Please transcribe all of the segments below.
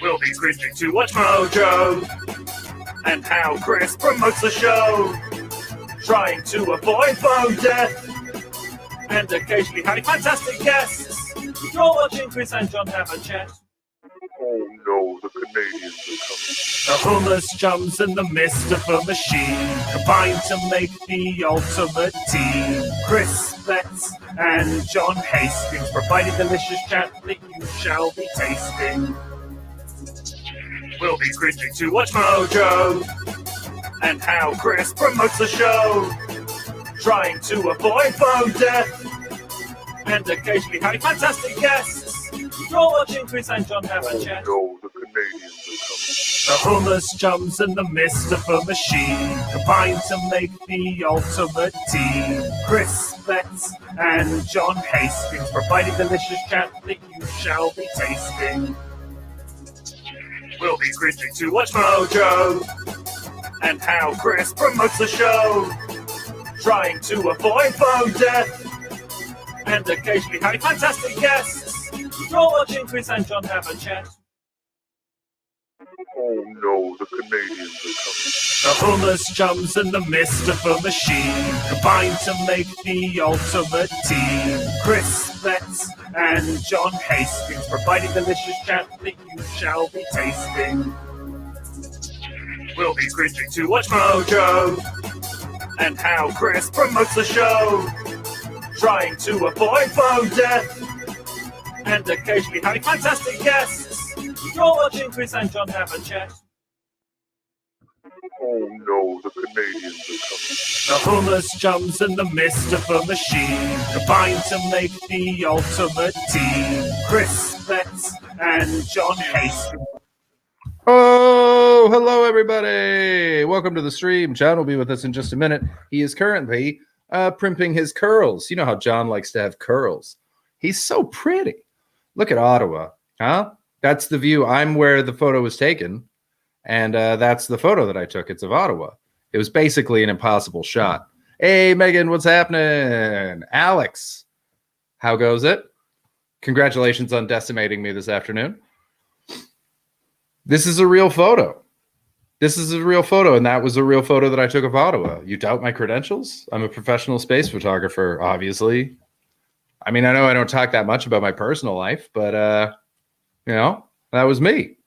We'll be cringing to watch Mojo and how Chris promotes the show, trying to avoid phone death and occasionally having fantastic guests. You're watching Chris and John have a chat. Oh no, the Canadians are coming. The homeless chums and the mist of a machine combine to make the ultimate team. Chris Betts and John Hastings providing delicious chat that you shall be tasting. We'll be cringing to watch Mojo and how Chris promotes the show, trying to avoid phone death and occasionally having fantastic guests. You're watching Chris and John have a chat. No, the Canadians are coming. The homeless chums and the mist of a machine combine to make the ultimate team. Chris Betts and John Hastings providing delicious chat that you shall be tasting. We'll be cringing to watch Mojo and how Chris promotes the show, trying to avoid phone death and occasionally having fantastic guests. You're watching Chris and John have a chat. Oh no, the Canadians are coming. The homeless chums and the mist of a machine combine to make the ultimate team. Chris Betts and John Hastings providing delicious chat that you shall be tasting. We'll be cringing to watch Mojo and how Chris promotes the show, trying to avoid phone death and occasionally having fantastic guests. You're watching Chris and John have a chat. Oh no, the Canadians are coming. The homeless chums and the mist of a machine combine to make the ultimate team. Chris Betts and John Hastings. Oh, hello everybody. Welcome to the stream. John will be with us in just a minute. He is currently primping his curls. You know how John likes to have curls. He's so pretty. Look at Ottawa, huh? That's the view. I'm where the photo was taken, and that's the photo that I took. It's of Ottawa. It was basically an impossible shot. Hey, Megan, what's happening? Alex, how goes it? Congratulations on decimating me this afternoon. This is a real photo. This is a real photo, and that was a real photo that I took of Ottawa. You doubt my credentials? I'm a professional space photographer, obviously. I mean, I know I don't talk that much about my personal life, but, you know, that was me.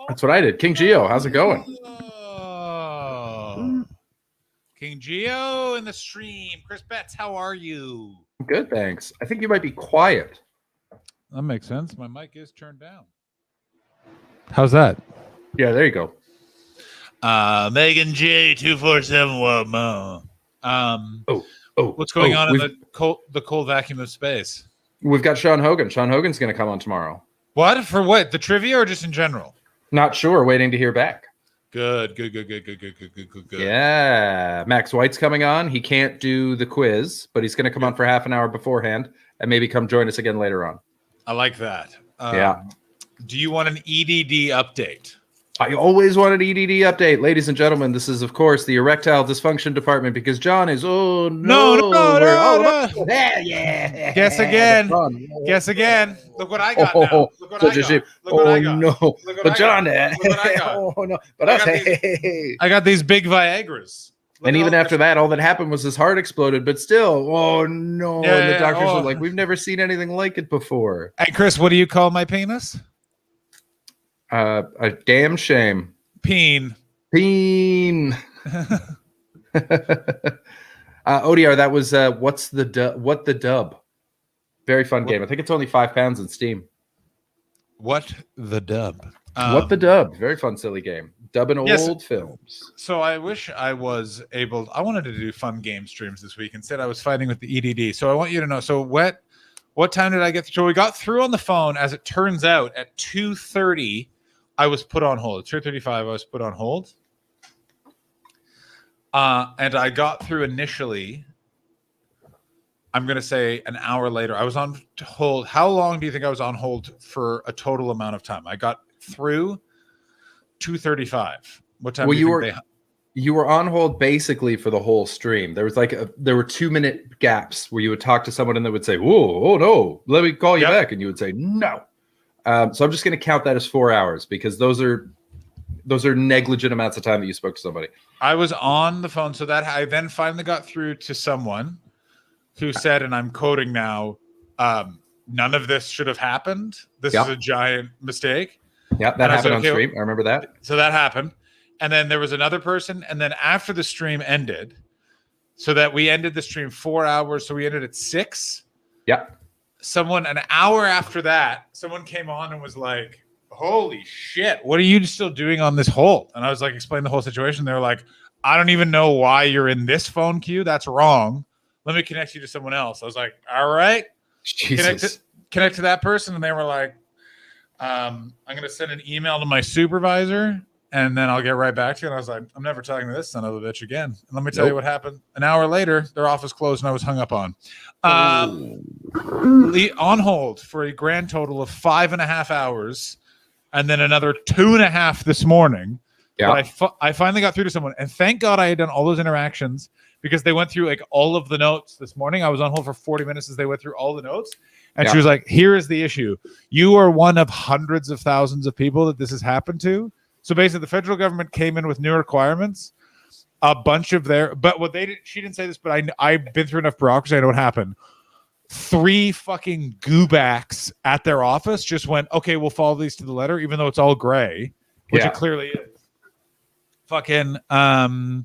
That's what I did. King Geo, how's it going? Oh. King Geo in the stream. Chris Betts, how are you? Good, thanks. I think you might be quiet. That makes sense. My mic is turned down. How's that? Yeah, there you go. Megan J 247. What more? What's going on in the cold vacuum of space? We've got Sean Hogan. Sean Hogan's going to come on tomorrow. What? For what? The trivia or just in general? Not sure. Waiting to hear back. Good. Yeah. Max White's coming on. He can't do the quiz, but he's going to come on for half an hour beforehand and maybe come join us again later on. I like that. Yeah. Do you want an EDD update? I always want an EDD update. Ladies and gentlemen, this is, of course, the erectile dysfunction department because John is, No. Yeah. Guess again. Look what I got now. Look what I got. No. But John, Look what I got. Oh, no. But I got these big Viagras. And even after that, all that happened was his heart exploded. But still, oh, no. Yeah, and the doctors oh. were like, we've never seen anything like it before. Hey, Chris, what do you call my penis? A damn shame. Peen. ODR, that was what the dub. Very fun game. I think it's only £5 in Steam. What the dub? What the dub? Very fun, silly game. Dubbing old films. So I wish I was able. I wanted to do fun game streams this week. Instead, I was fighting with the EDD. So I want you to know. So what time did I get through? So we got through on the phone. As it turns out, at 2:30. I was put on hold. At 2:35, I was put on hold. And I got through initially. I'm going to say an hour later. I was on hold. How long do you think I was on hold for a total amount of time? I got through 2:35. What time do you think you were on hold basically for the whole stream. There was there were 2-minute gaps where you would talk to someone and they would say, "Whoa, oh no, let me call you back," and you would say, "No." So I'm just going to count that as 4 hours because those are negligent amounts of time that you spoke to somebody. I was on the phone, so that I then finally got through to someone who said, and I'm quoting now, none of this should have happened. This is a giant mistake. Yeah, that happened on stream. I remember that. So that happened. And then there was another person. And then after the stream ended, so that we ended the stream 4 hours. So we ended at 6. Yeah. Someone, an hour after that, someone came on and was like, holy shit, what are you still doing on this hold? And I was like, explain the whole situation. They were like, I don't even know why you're in this phone queue. That's wrong. Let me connect you to someone else. I was like, all right. Connect to that person. And they were like, I'm going to send an email to my supervisor and then I'll get right back to you. And I was like, I'm never talking to this son of a bitch again. And let me tell you what happened. An hour later, their office closed and I was hung up on. On hold for a grand total of 5.5 hours and then another 2.5 this morning. Yeah. But I finally got through to someone, and thank God I had done all those interactions because they went through like all of the notes this morning. I was on hold for 40 minutes as they went through all the notes. And she was like, here is the issue. You are one of hundreds of thousands of people that this has happened to. So basically the federal government came in with new requirements, a bunch of but what they did, she didn't say this, but I've been through enough bureaucracy. I know what happened. 3 fucking goobacks at their office just went, okay, we'll follow these to the letter, even though it's all gray, which it clearly is. Fucking, nice,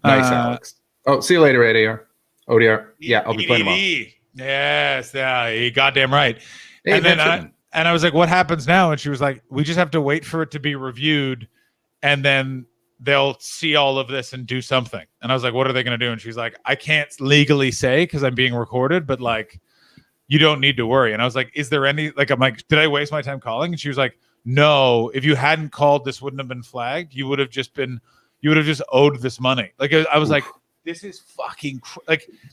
Alex. Oh, see you later, ADR. ODR. Yeah, I'll be playing tomorrow. Yes, yeah, you goddamn right. Hey, and then I was like, what happens now? And she was like, we just have to wait for it to be reviewed, and then they'll see all of this and do something. And I was like, what are they going to do? And she's like, I can't legally say because I'm being recorded, but like, you don't need to worry. And I was like, is there any, like, I'm like, did I waste my time calling? And she was like, no, if you hadn't called, this wouldn't have been flagged. You would have just owed this money. Like, I was like, this is fucking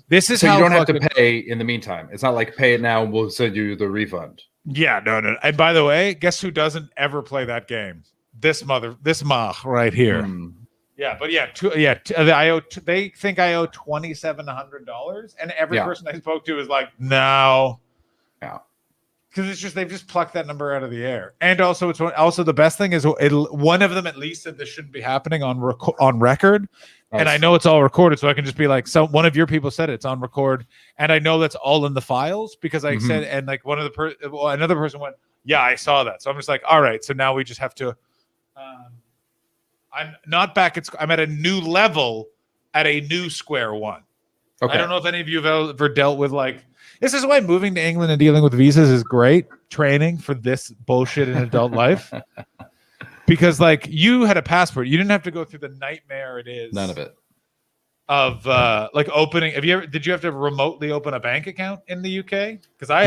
this is so how you don't have to pay in the meantime. It's not like pay it now and we'll send you the refund. Yeah, no. And by the way, guess who doesn't ever play that game? This mach right here. Yeah, but they think I owe $2,700, and every person I spoke to is like, no, because it's just they've just plucked that number out of the air. And also, it's also the best thing is one of them at least said this shouldn't be happening on record. Nice. And I know it's all recorded, so I can just be like, so one of your people said it's on record, and I know that's all in the files because I said, and like another person went, yeah, I saw that. So I'm just like, all right, so now we just have to. I'm not back at. I'm at a new level at a new square one. Okay. I don't know if any of you have ever dealt with like. This is why moving to England and dealing with visas is great training for this bullshit in adult life. Because like you had a passport, you didn't have to go through the nightmare it is. None of it. Of like opening. Did you have to remotely open a bank account in the UK? Because I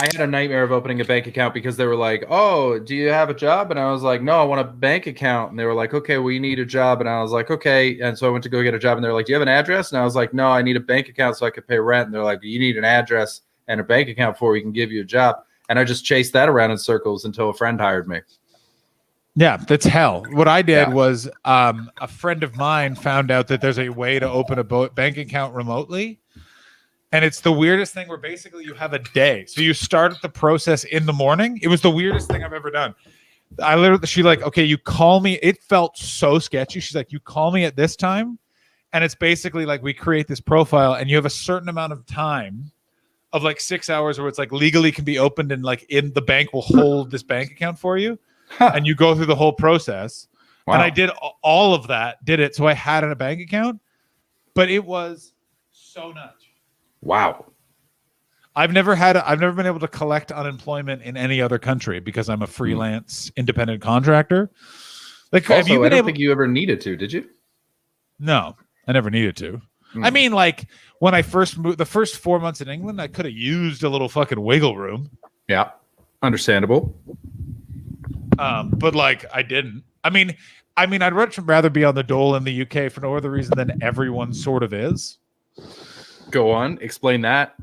had a nightmare of opening a bank account because they were like, "Oh, do you have a job?" And I was like, "No, I want a bank account." And they were like, "Okay, well, you need a job." And I was like, "Okay." And so I went to go get a job, and they're like, "Do you have an address?" And I was like, "No, I need a bank account so I could pay rent." And they're like, "You need an address and a bank account before we can give you a job." And I just chased that around in circles until a friend hired me. Yeah, that's hell. What I did was a friend of mine found out that there's a way to open a bank account remotely. And it's the weirdest thing where basically you have a day. So you start the process in the morning. It was the weirdest thing I've ever done. She like, okay, you call me. It felt so sketchy. She's like, you call me at this time. And it's basically like we create this profile and you have a certain amount of time of like 6 hours where it's like legally can be opened and like in the bank will hold this bank account for you. And you go through the whole process. Wow. And I did all of that, did it. So I had a bank account, but it was so nuts. Wow. I've never been able to collect unemployment in any other country because I'm a freelance independent contractor. Like, also, I don't think you ever needed to, did you? No, I never needed to. I mean, like when I first moved, the first 4 months in England, I could have used a little fucking wiggle room. Yeah. Understandable. But like I didn't. I mean, I'd much rather be on the dole in the UK for no other reason than everyone sort of is. Go on, explain that.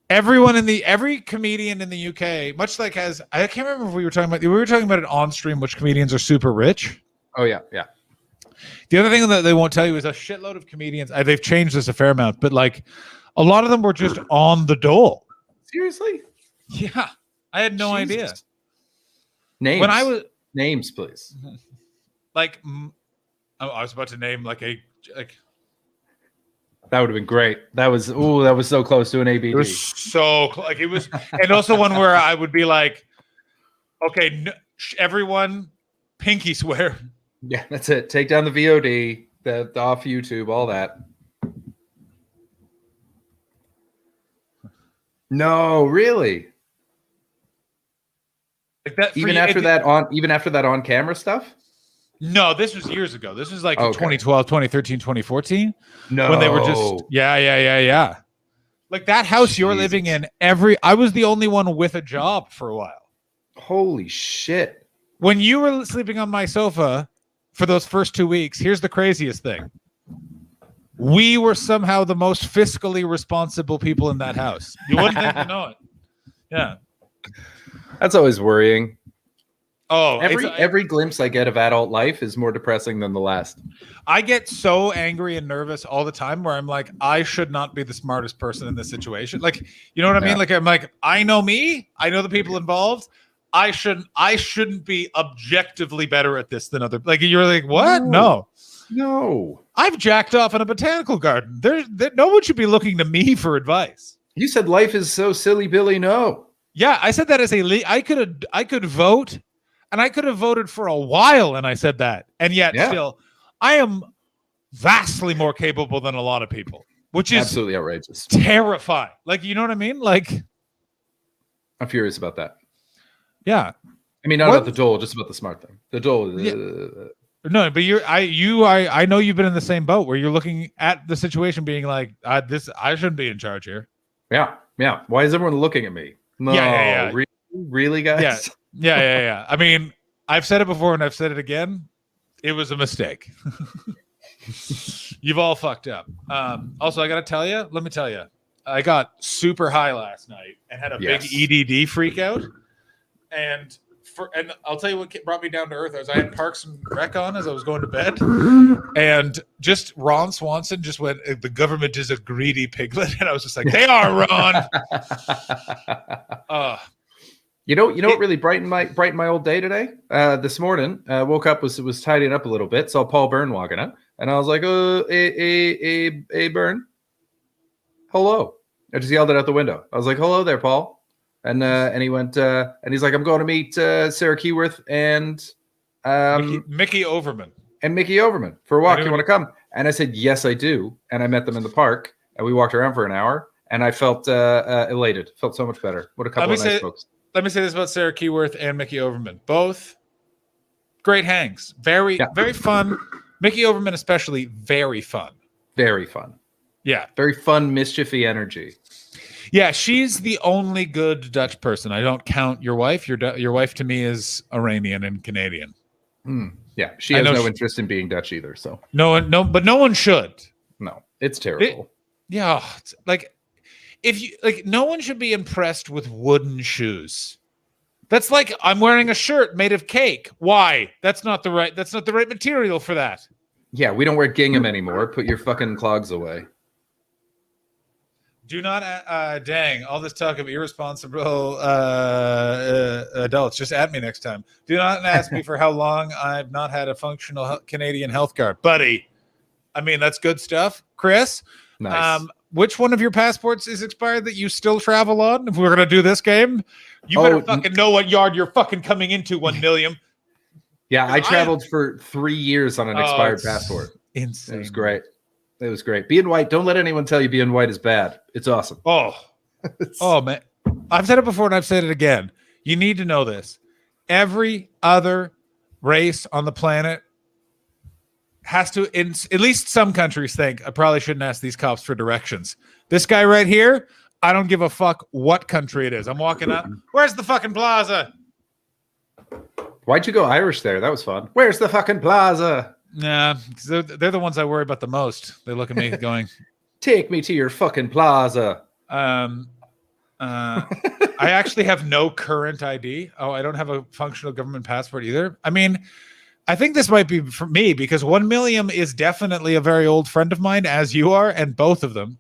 Every comedian in the UK, much like I can't remember if we were talking about it on stream, which comedians are super rich. Oh yeah. The other thing that they won't tell you is a shitload of comedians. They've changed this a fair amount, but like a lot of them were just on the dole. Seriously? Yeah. I had no idea. Names. When I was names, please. like, I was about to name like That would have been great. That was so close to an ABD. It was so like it was, and also one where I would be like, okay, everyone, pinky swear. Yeah, that's it. Take down the VOD, the off YouTube, all that. No, really. Like that, even after that on camera stuff. No, this was years ago. This was like 2012, 2013, 2014. No, when they were just yeah. Like that house you're living in. I was the only one with a job for a while. Holy shit! When you were sleeping on my sofa for those first 2 weeks, here's the craziest thing. We were somehow the most fiscally responsible people in that house. You wouldn't think to know it. Yeah. That's always worrying. Oh, every glimpse I get of adult life is more depressing than the last. I get so angry and nervous all the time where I'm like, I should not be the smartest person in this situation. Like, you know what I mean? Like, I'm like, I know me. I know the people involved. I shouldn't be objectively better at this than other. Like, you're like, what? No. I've jacked off in a botanical garden. No one should be looking to me for advice. You said life is so silly, Billy. No. Yeah, I said that as I could vote, and I could have voted for a while, and I said that, and yet still, I am vastly more capable than a lot of people, which is absolutely outrageous, terrifying. Like, you know what I mean? Like, I'm furious about that. Yeah, I mean, not about the dole, just about the smart thing. The dole. No, but I know you've been in the same boat where you're looking at the situation, being like, I shouldn't be in charge here. Yeah. Why is everyone looking at me? No, yeah. Really, guys? Yeah. I mean, I've said it before and I've said it again. It was a mistake. You've all fucked up. Also, let me tell you, I got super high last night and had a big EDD freak out. And I'll tell you what brought me down to earth. I had Parks and Rec on as I was going to bed, and just Ron Swanson just went, "The government is a greedy piglet," and I was just like, "They are, Ron." You know what really brightened my old day today? This morning, woke up, was tidying up a little bit, saw Paul Byrne walking up, and I was like, hey, Byrne, hello. I just yelled it out the window. I was like, hello there, Paul. And he went, and he's like, I'm going to meet Sarah Keyworth and Mickey Overman. And Mickey Overman for a walk. You want to come? And I said, yes, I do. And I met them in the park, and we walked around for an hour, and I felt elated. Felt so much better. What a couple of nice folks. Let me say this about Sarah Keyworth and Mickey Overman. Both great hangs. Very fun. Mickey Overman especially, very fun. Very fun. Yeah. Very fun, mischiefy energy. Yeah, she's the only good Dutch person. I don't count your wife. Your wife to me is Iranian and Canadian. Yeah, she has no interest in being Dutch either. So but no one should. No, it's terrible. It's like no one should be impressed with wooden shoes. That's like I'm wearing a shirt made of cake. Why? That's not the right material for that. Yeah, we don't wear gingham anymore. Put your fucking clogs away. Do not, dang, all this talk of irresponsible adults. Just at me next time. Do not ask me for how long I've not had a functional Canadian health card. Buddy, I mean, that's good stuff. Chris, nice. Which one of your passports is expired that you still travel on? If we're going to do this game, you better fucking know what yard you're fucking coming into, 1 million. Yeah, I traveled for 3 years on an expired passport. Insane. It was great. It was great. Being white, don't let anyone tell you being white is bad. It's awesome. Oh, man. I've said it before and I've said it again. You need to know this. Every other race on the planet has to, at least some countries think, I probably shouldn't ask these cops for directions. This guy right here, I don't give a fuck what country it is. I'm walking up. Where's the fucking plaza? Why'd you go Irish there? That was fun. Where's the fucking plaza? Nah, because they're the ones I worry about the most. They look at me going, take me to your fucking plaza. I actually have no current ID. Oh, I don't have a functional government passport either. I mean, I think this might be for me because 1 million is definitely a very old friend of mine, as you are, and both of them.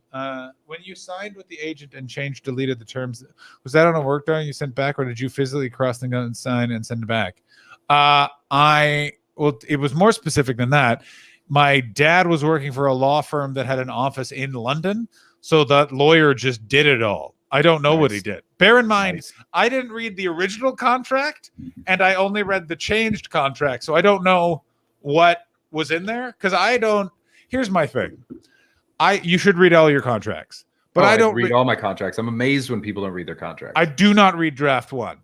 When you signed with the agent and deleted the terms, was that on a work document you sent back, or did you physically cross the gun and sign and send it back? It was more specific than that. My dad was working for a law firm that had an office in London, so that lawyer just did it all. I don't know what he did. Bear in mind, I didn't read the original contract, and I only read the changed contract, so I don't know what was in there because I don't. Here's my thing: you should read all your contracts, but I don't read all my contracts. I'm amazed when people don't read their contracts. I do not read draft one.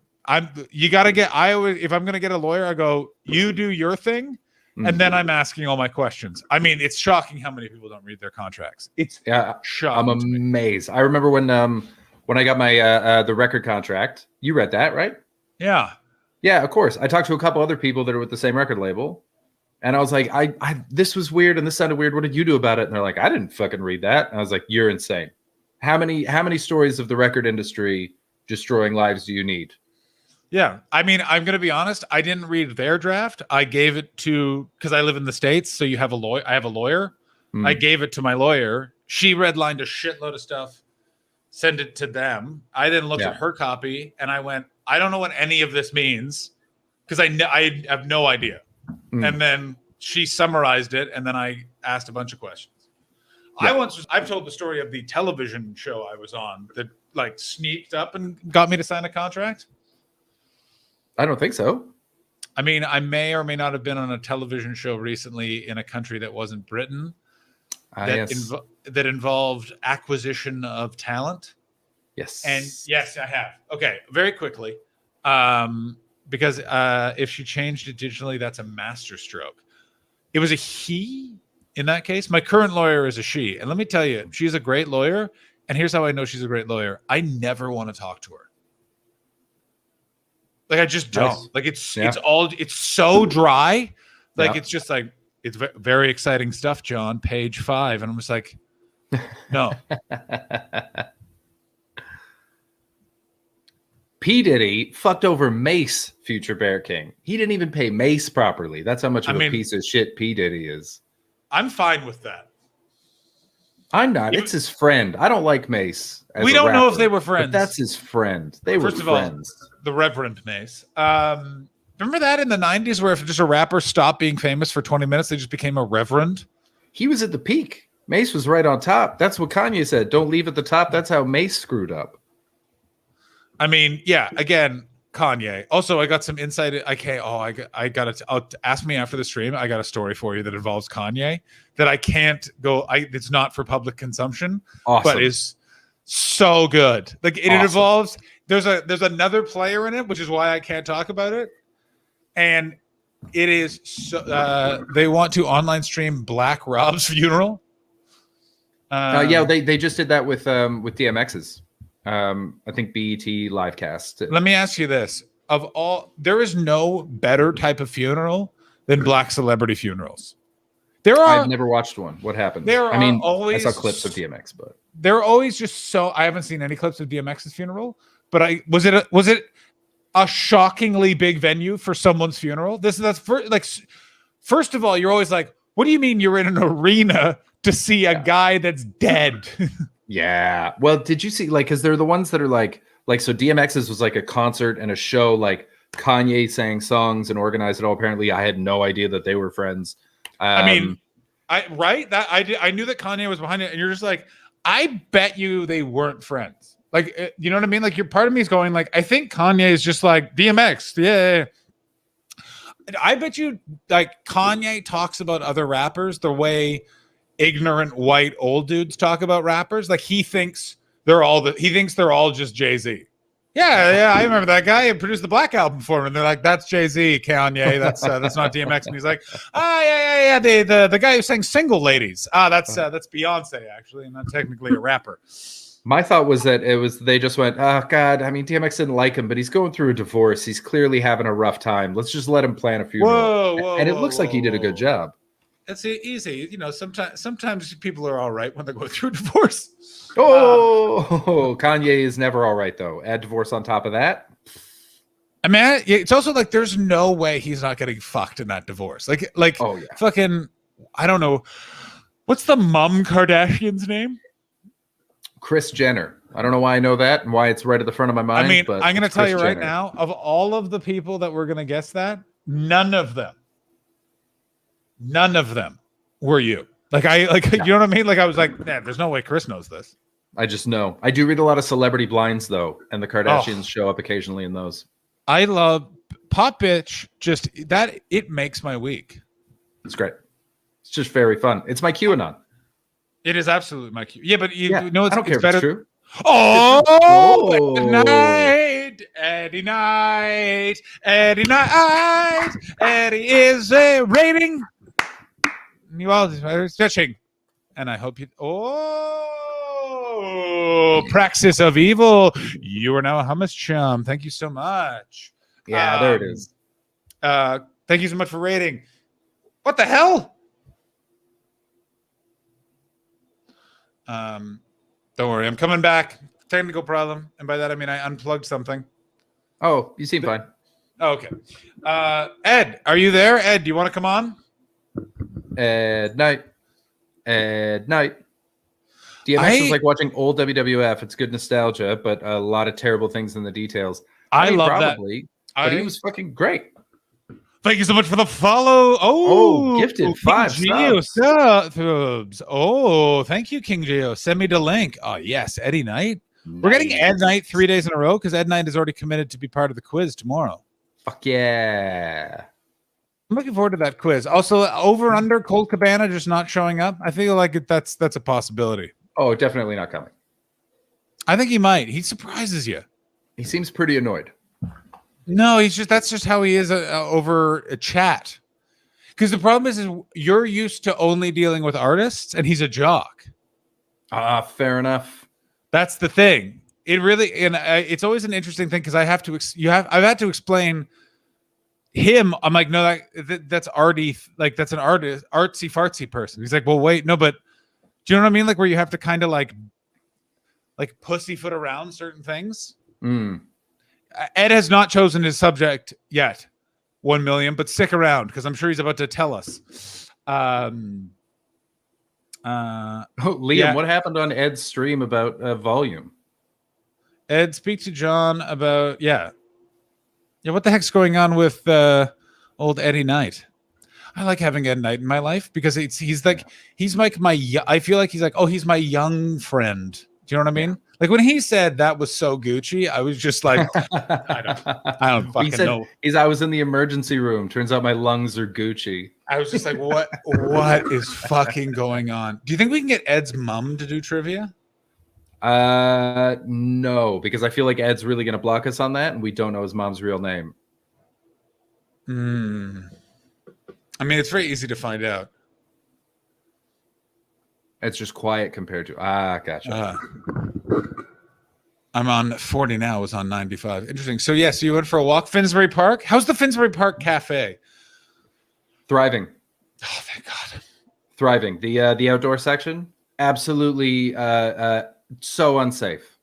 You got to get. If I'm going to get a lawyer, I go, you do your thing. And then I'm asking all my questions. I mean, it's shocking how many people don't read their contracts. It's shocking. I'm amazed. I remember when I got my the record contract. You read that, right? Yeah. Yeah, of course. I talked to a couple other people that are with the same record label, and I was like, I this was weird and this sounded weird. What did you do about it? And they're like, I didn't fucking read that. And I was like, you're insane. How many stories of the record industry destroying lives do you need? Yeah, I mean, I'm going to be honest. I didn't read their draft. I gave it to because I live in the States, so you have a lawyer. I have a lawyer. I gave it to my lawyer. She redlined a shitload of stuff, sent it to them. I then looked at her copy, and I went, I don't know what any of this means because I have no idea. And then she summarized it, and then I asked a bunch of questions. Yeah. I've told the story of the television show I was on that like sneaked up and got me to sign a contract. I don't think so. I mean, I may or may not have been on a television show recently in a country that wasn't Britain that involved acquisition of talent. Yes. And yes, I have. Okay, very quickly. Because if she changed it digitally, that's a masterstroke. It was a he in that case. My current lawyer is a she. And let me tell you, she's a great lawyer. And here's how I know she's a great lawyer. I never want to talk to her. Like I just don't. Nice. Like it's so dry. Like it's just like it's very exciting stuff, John. Page 5, and I'm just like, no. P. Diddy fucked over Mace, future Bear King. He didn't even pay Mace properly. That's how much of a piece of shit P. Diddy is. I'm fine with that. I'm not. It's his friend. I don't like Mace. We don't know if they were friends. But that's his friend. They were friends. All, the Reverend Mace. Remember that in the 90s where if just a rapper stopped being famous for 20 minutes, they just became a reverend? He was at the peak. Mace was right on top. That's what Kanye said. Don't leave at the top. That's how Mace screwed up. I mean, yeah, again, Kanye. Also, I got some insight. I got to ask me after the stream. I got a story for you that involves Kanye that I can't go. It's not for public consumption, but is so good. Like it involves. There's another player in it, which is why I can't talk about it. And it is so. They want to online stream Black Rob's funeral. Yeah, they just did that with DMX's. I think BET livecast. Let me ask you this: there is no better type of funeral than black celebrity funerals. I've never watched one. What happened? I saw clips of DMX, but they're always just so. I haven't seen any clips of DMX's funeral, but was it a shockingly big venue for someone's funeral? First of all, you're always like, what do you mean you're in an arena to see a guy that's dead? Yeah. Well, did you see because they're the ones that are like so DMX's was like a concert and a show, like Kanye sang songs and organized it all. Apparently, I had no idea that they were friends. I knew that Kanye was behind it, and you're just like, I bet you they weren't friends. Like, you know what I mean? Like, your part of me is going like, I think Kanye is just like DMX. Yeah. I bet you like Kanye talks about other rappers the way ignorant white old dudes talk about rappers. Like he thinks they're all just Jay-Z. Yeah, I remember that guy who produced the Black Album for him. And they're like, that's Jay-Z, Kanye. That's not DMX. And he's like, yeah. The guy who sang Single Ladies. That's Beyonce actually, and not technically a rapper. My thought was that they just went, oh God, I mean, DMX didn't like him, but he's going through a divorce. He's clearly having a rough time. Let's just let him plan a funeral. It looks like he did a good job. It's easy. You know, sometimes people are all right when they go through divorce. Kanye is never all right, though. Add divorce on top of that. I mean, it's also like there's no way he's not getting fucked in that divorce. Like, Oh, yeah. fucking, I don't know. What's the mum Kardashian's name? Kris Jenner. I don't know why I know that and why it's right at the front of my mind. I mean, but I'm going to tell Kris you right Jenner. now, of all of the people that were going to guess that, none of them were you. You know what I mean? Like, I was like, nah, there's no way Chris knows this. I just know. I do read a lot of celebrity blinds, though, and the Kardashians show up occasionally in those. I love Pop Bitch. Just that, it makes my week. It's great. It's just very fun. It's my QAnon. It is absolutely my cue. Yeah, but you know, I don't care it's better. if it's true. Oh, Eddie Night. Eddie is a rating. You all are stretching. And I hope you. Oh, Praxis of Evil. You are now a hummus chum. Thank you so much. Yeah, there it is. Thank you so much for rating. What the hell? Don't worry, I'm coming back. Technical problem, and by that I mean I unplugged something. Oh, you seem fine. Okay. Ed, are you there? Ed, do you want to come on? Night. DMX is like watching old WWF. It's good nostalgia, but a lot of terrible things in the details. I mean, love probably, that. But he was fucking great. Thank you so much for the follow. Oh, gifted 5 subs. Oh, thank you, King Geo. Send me the link. Oh, yes, Eddie Knight. Nice. We're getting Ed Knight 3 days in a row because Ed Knight is already committed to be part of the quiz tomorrow. Fuck yeah. I'm looking forward to that quiz. Also, over under Colt Cabana just not showing up. I feel like that's a possibility. Oh, definitely not coming. I think he might. He surprises you. He seems pretty annoyed. No, that's just how he is over a chat. Because the problem is you're used to only dealing with artists, and he's a jock. Fair enough. That's the thing. It really, and it's always an interesting thing because I've had to explain him. I'm like, no, that's arty. Like that's an artist, artsy fartsy person. He's like, well, wait, no, but do you know what I mean? Like where you have to kind of like pussyfoot around certain things. Ed has not chosen his subject yet. 1 million, but stick around because I'm sure he's about to tell us. Liam, what happened on Ed's stream about volume? Ed, speak to John about what the heck's going on with old Eddie Knight? I like having Ed Knight in my life because he's like I feel like he's like, oh, he's my young friend. Do you know what I mean? Like when he said that was so Gucci, I was just like, I don't fucking know. I was in the emergency room. Turns out my lungs are Gucci. I was just like, what is fucking going on? Do you think we can get Ed's mom to do trivia? No, because I feel like Ed's really going to block us on that, and we don't know his mom's real name. I mean, it's very easy to find out. It's just quiet compared to gotcha. I'm on 40 now. I was on 95. Interesting. So yes, you went for a walk. Finsbury Park. How's the Finsbury Park Cafe? Thriving. Oh, thank God. Thriving. The outdoor section, absolutely so unsafe.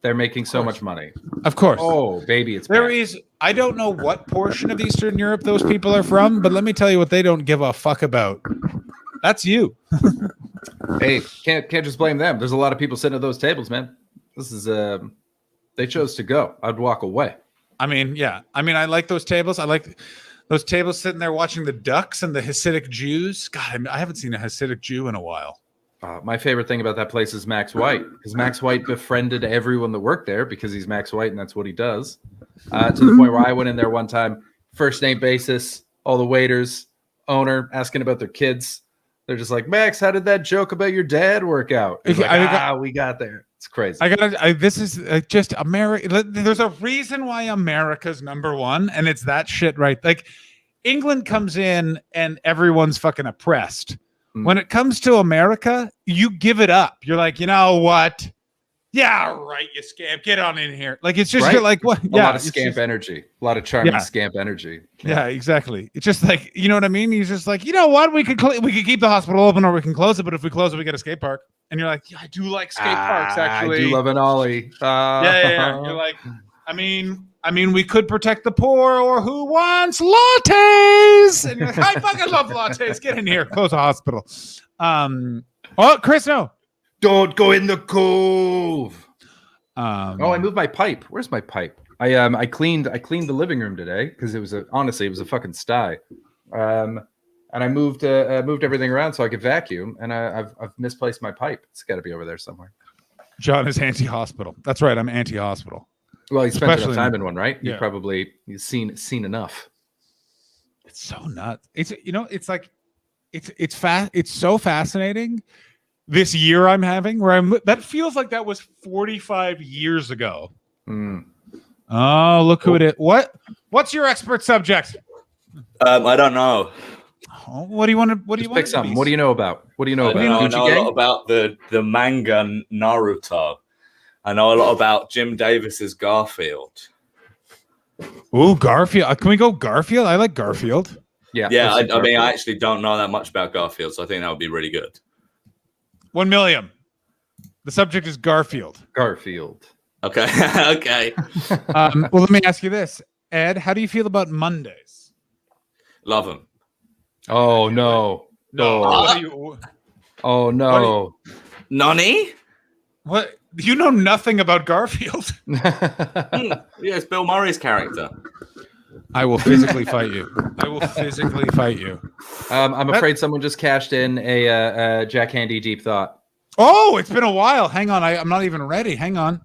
They're making so much money. Of course. Oh, baby, it's there bad. is. I don't know what portion of Eastern Europe those people are from, but let me tell you what they don't give a fuck about. That's you. Hey, can't just blame them. There's a lot of people sitting at those tables, man. This is they chose to go. I'd walk away. I mean, yeah. I mean, I like those tables. I like those tables sitting there watching the ducks and the Hasidic Jews. God, I haven't seen a Hasidic Jew in a while. My favorite thing about that place is Max White, because Max White befriended everyone that worked there because he's Max White and that's what he does. To the point where I went in there one time, first name basis, all the waiters, owner asking about their kids. They're just like, Max, how did that joke about your dad work out? Like, we got there. It's crazy. This is just America. There's a reason why America's number one, and it's that shit, right? Like England comes in and everyone's fucking oppressed. When it comes to America, you give it up. You're like, you know what? Yeah, right, you scamp. Get on in here. Like it's just right? You're like what? A lot of scamp energy. A lot of charming scamp energy. Yeah, exactly. It's just like, you know what I mean? He's just like, you know what? We could keep the hospital open or we can close it, but if we close it, we get a skate park. And you're like, yeah, I do like skate parks, actually. I do love an ollie. Yeah. You're like, I mean, I mean, we could protect the poor, or who wants lattes? And you're like, I fucking love lattes. Get in here. Close the hospital. Oh, Chris, no. Don't go in the cove. I I moved my pipe. Where's my pipe? I cleaned the living room today because it was a fucking sty. And I moved everything around so I could vacuum, and I've misplaced my pipe. It's got to be over there somewhere. John is anti-hospital. That's right. I'm anti-hospital. Well, you spent enough Especially time in one, right? Yeah. You've seen enough. It's so nuts. It's it's like it's so fascinating. This year I'm having that feels like that was 45 years ago. Oh, look who it is. What's your expert subject? I don't know. Oh, what do you want to Pick something. What do you know about? I know a lot about the manga Naruto. I know a lot about Jim Davis's Garfield. Oh, Garfield. Can we go Garfield? I like Garfield. Yeah. I mean, I actually don't know that much about Garfield, so I think that would be really good. 1 million. The subject is Garfield. Garfield. Okay. Okay. Well, let me ask you this, Ed. How do you feel about Mondays? Love him. Oh no. No. Oh no. Nani? What? You know nothing about Garfield. Yeah, it's Bill Murray's character. I will physically fight you. I'm afraid someone just cashed in a Jack Handy deep thought. Oh, it's been a while. Hang on. I'm not even ready. Hang on.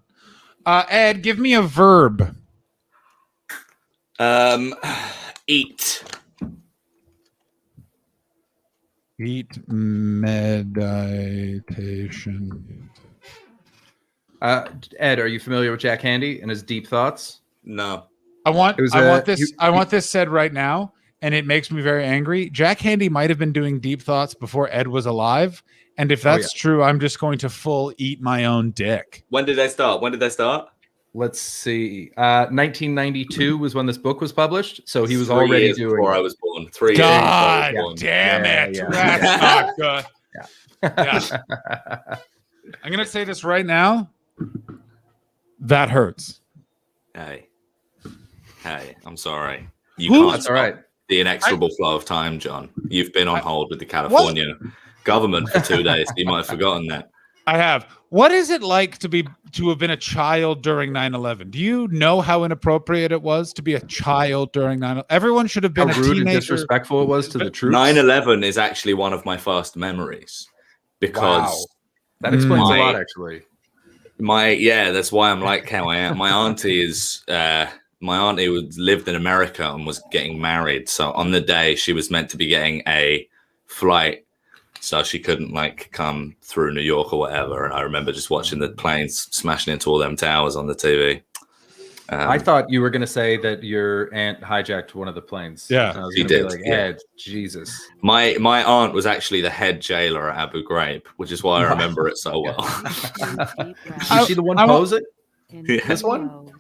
Ed, give me a verb. Eat. Eat, meditation. Ed, are you familiar with Jack Handy and his deep thoughts? No. I want this said right now, and it makes me very angry. Jack Handy might have been doing deep thoughts before Ed was alive, and if that's true, I'm just going to full eat my own dick. When did they start? Let's see. 1992 was when this book was published, so he was 3 already years doing. before I was born. 3 years. God before I was born. damn it! Yeah. That's not good. Yeah. I'm gonna say this right now. That hurts. Hey, I'm sorry. You Who- can't That's stop all right. the inexorable flow of time, John. You've been on hold with the California government for 2 days. You might have forgotten that. I have. What is it like to have been a child during 9/11? Do you know how inappropriate it was to be a child during 9/11? Everyone should have been How a rude and teenager. disrespectful it was to the troops. 9/11 is actually one of my first memories because That explains My- a lot, actually. that's why I'm like how I am. My auntie lived in America and was getting married. So on the day she was meant to be getting a flight, so she couldn't come through New York or whatever. And I remember just watching the planes smashing into all them towers on the TV. I thought you were going to say that your aunt hijacked one of the planes. Yeah, I was she gonna be did, like, yeah. Ed, Jesus. My aunt was actually the head jailer at Abu Ghraib, which is why I remember it so well. Is she the one posing? Yeah. This one?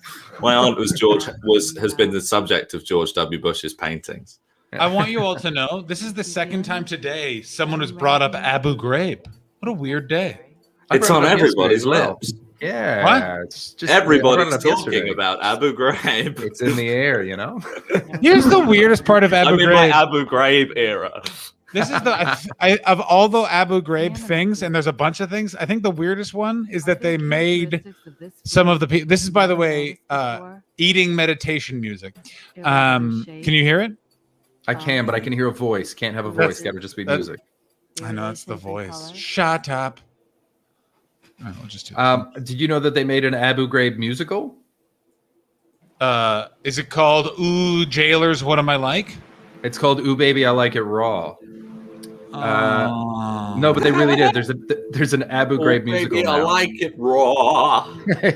My aunt has been the subject of George W. Bush's paintings. I want you all to know this is the second time today someone has brought up Abu Ghraib. What a weird day. It's on everybody's yesterday as well. lips. Yeah. What? It's just Everybody's I brought it up talking yesterday. about Abu Ghraib. It's in the air, you know? Here's the weirdest part of Abu I'm in my Ghraib. Abu Ghraib era. This is of all the Abu Ghraib things, and there's a bunch of things. I think the weirdest one is that they made some of the people. This is, by the way, eating meditation music. Can you hear it? I can, but I can hear a voice. Can't have a voice. Got to just be music. I know it's the voice. Shut up. I'll just do Did you know that they made an Abu Ghraib musical? Is it called Ooh Jailers? What am I like? It's called Ooh Baby, I Like It Raw. No, but they really did. There's an Abu Ghraib musical Baby, now. I like it raw.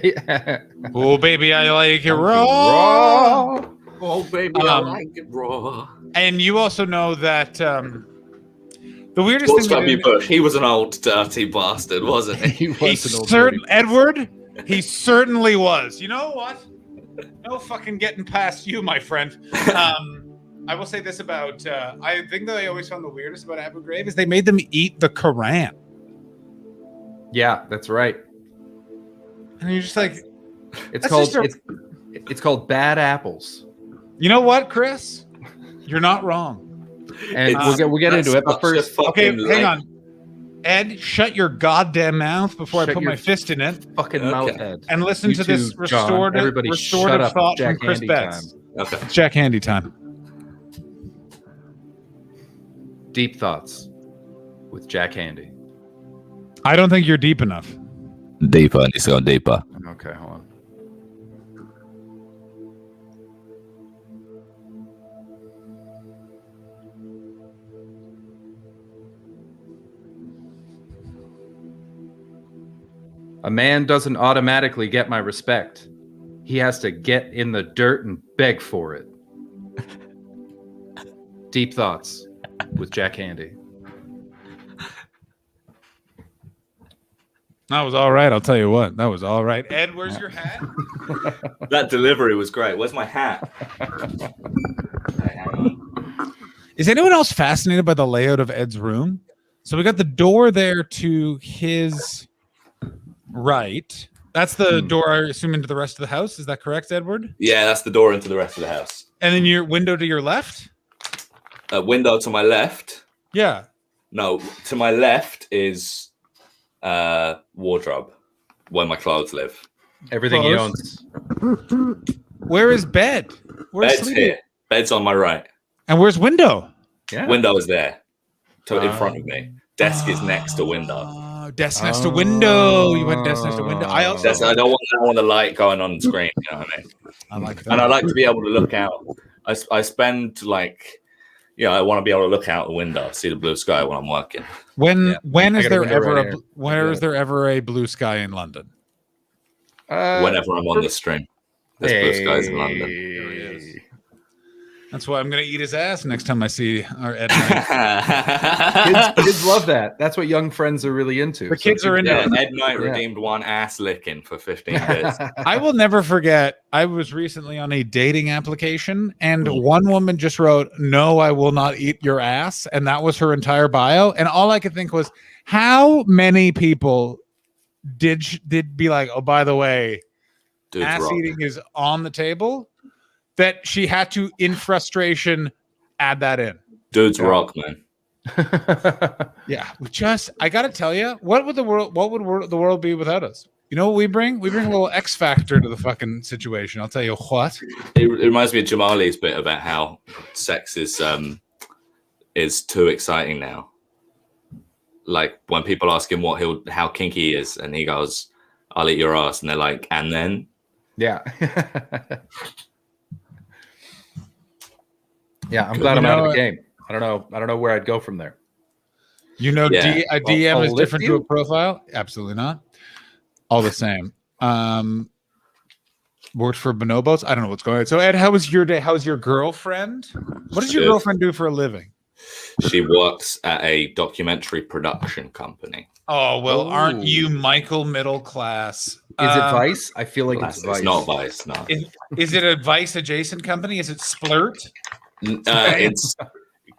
Yeah. Oh baby, I like it raw. Raw. Oh, baby, I like it raw. And you also know that the weirdest George thing. they W. did- Bush, he was an old dirty bastard, wasn't he? He was an old Edward, he certainly was. You know what? No fucking getting past you, my friend. I will say this about I think that I always found the weirdest about Abu Ghraib is they made them eat the Quran. Yeah, that's right. And you're just like, It's That's called just a- It's called Bad Apples. You know what, Chris? You're not wrong. And we'll get into it. But first, okay, hang on. Ed, shut your goddamn mouth before I put my fist in it. Fucking mouth head. And listen to this restorative thought from Chris Betts. Okay. It's Jack Handy time. Deep thoughts with Jack Handy. I don't think you're deep enough. Deeper. It's going deeper. Okay, hold on. A man doesn't automatically get my respect. He has to get in the dirt and beg for it. Deep thoughts with Jack Handy. That was all right. I'll tell you what. That was all right. Ed, where's your hat? That delivery was great. Where's my hat? Is anyone else fascinated by the layout of Ed's room? So we got the door there to his right. That's the door, I assume, into the rest of the house. Is that correct, Edward? Yeah, that's the door into the rest of the house. And then your window to your left? A window to my left. Yeah. No, to my left is wardrobe, where my clothes live. Everything he owns. Where is bed? Where's Bed's here. Bed's on my right. And where's window? Yeah. Window is there, in front of me. Desk is next to window. Desk next to window. You went desk next to window. I also. I don't want the light going on the screen. You know what I mean? I like that. And I like to be able to look out. I spend like, I want to be able to look out the window, see the blue sky when I'm working. When is there ever right is there ever a blue sky in London? Whenever I'm on this stream, there's blue skies in London. There he is. That's why I'm gonna eat his ass next time I see our Ed. Kids love that. That's what young friends are really into. The kids are into it. Ed Knight redeemed one ass licking for 15 days. I will never forget. I was recently on a dating application, and one woman just wrote, "No, I will not eat your ass," and that was her entire bio. And all I could think was, how many people did be like, "Oh, by the way, Dude's ass wrong. eating is on the table," that she had to, in frustration, add that in. Dude's rock, man. Yeah, I gotta tell you, what would the world be without us? You know what we bring? We bring a little X factor to the fucking situation. I'll tell you what. It reminds me of Jamali's bit about how sex is too exciting now. Like when people ask him how kinky he is, and he goes, "I'll eat your ass," and they're like, "And then?" Yeah. Yeah, I'm glad I'm out of the game. I don't know where I'd go from there. You know, Yeah. A DM is lift different you? to a profile? Absolutely not. All the same. Worked for Bonobos. I don't know what's going on. So, Ed, how was your day? How's your girlfriend? What does your Good. girlfriend do for a living? She works at a documentary production company. Oh, well, Ooh. aren't you Michael middle class? Is it Vice? I feel like it's Vice. It's not Vice, no. Is it a Vice adjacent company? Is it Splurt? It's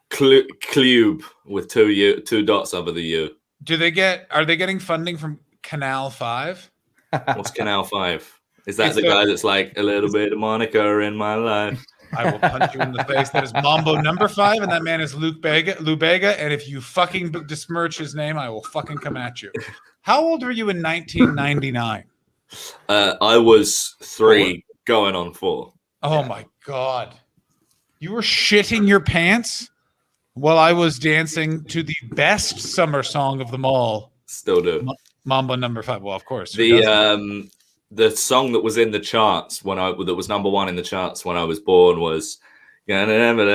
Cube with two dots over the U. Are they getting funding from Canal 5? What's Canal 5? Is that the guy that's like a little bit of Monica in my life? I will punch you in the face. That is Mambo number 5, and that man is Lou Bega. And if you fucking besmirch his name, I will fucking come at you. How old were you in 1999? I was 3 going on 4. Oh my God. You were shitting your pants while I was dancing to the best summer song of them all. Still do. Mambo number 5. Well, of course. The song that was in the charts that was number 1 in the charts when I was born was Dirty.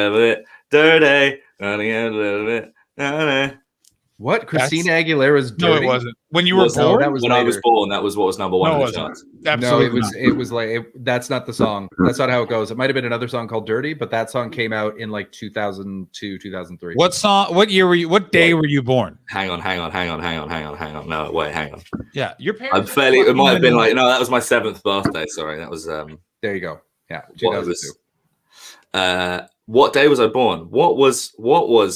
What? Christina Aguilera's No, Dirty? it wasn't. When you were No, born? that was When I was later. born, that was what was number 1 No, in it the wasn't. charts. Absolutely. No, it was like that's not the song. That's not how it goes. It might have been another song called Dirty, but that song came out in like 2002, 2003. What song? What year were you? What day were you born? Hang on. No, wait, hang on. Yeah, your parents. I'm fairly. It might have been like that was my 7th birthday. Sorry, that was There you go. Yeah, what 2002. was. What day was I born? What was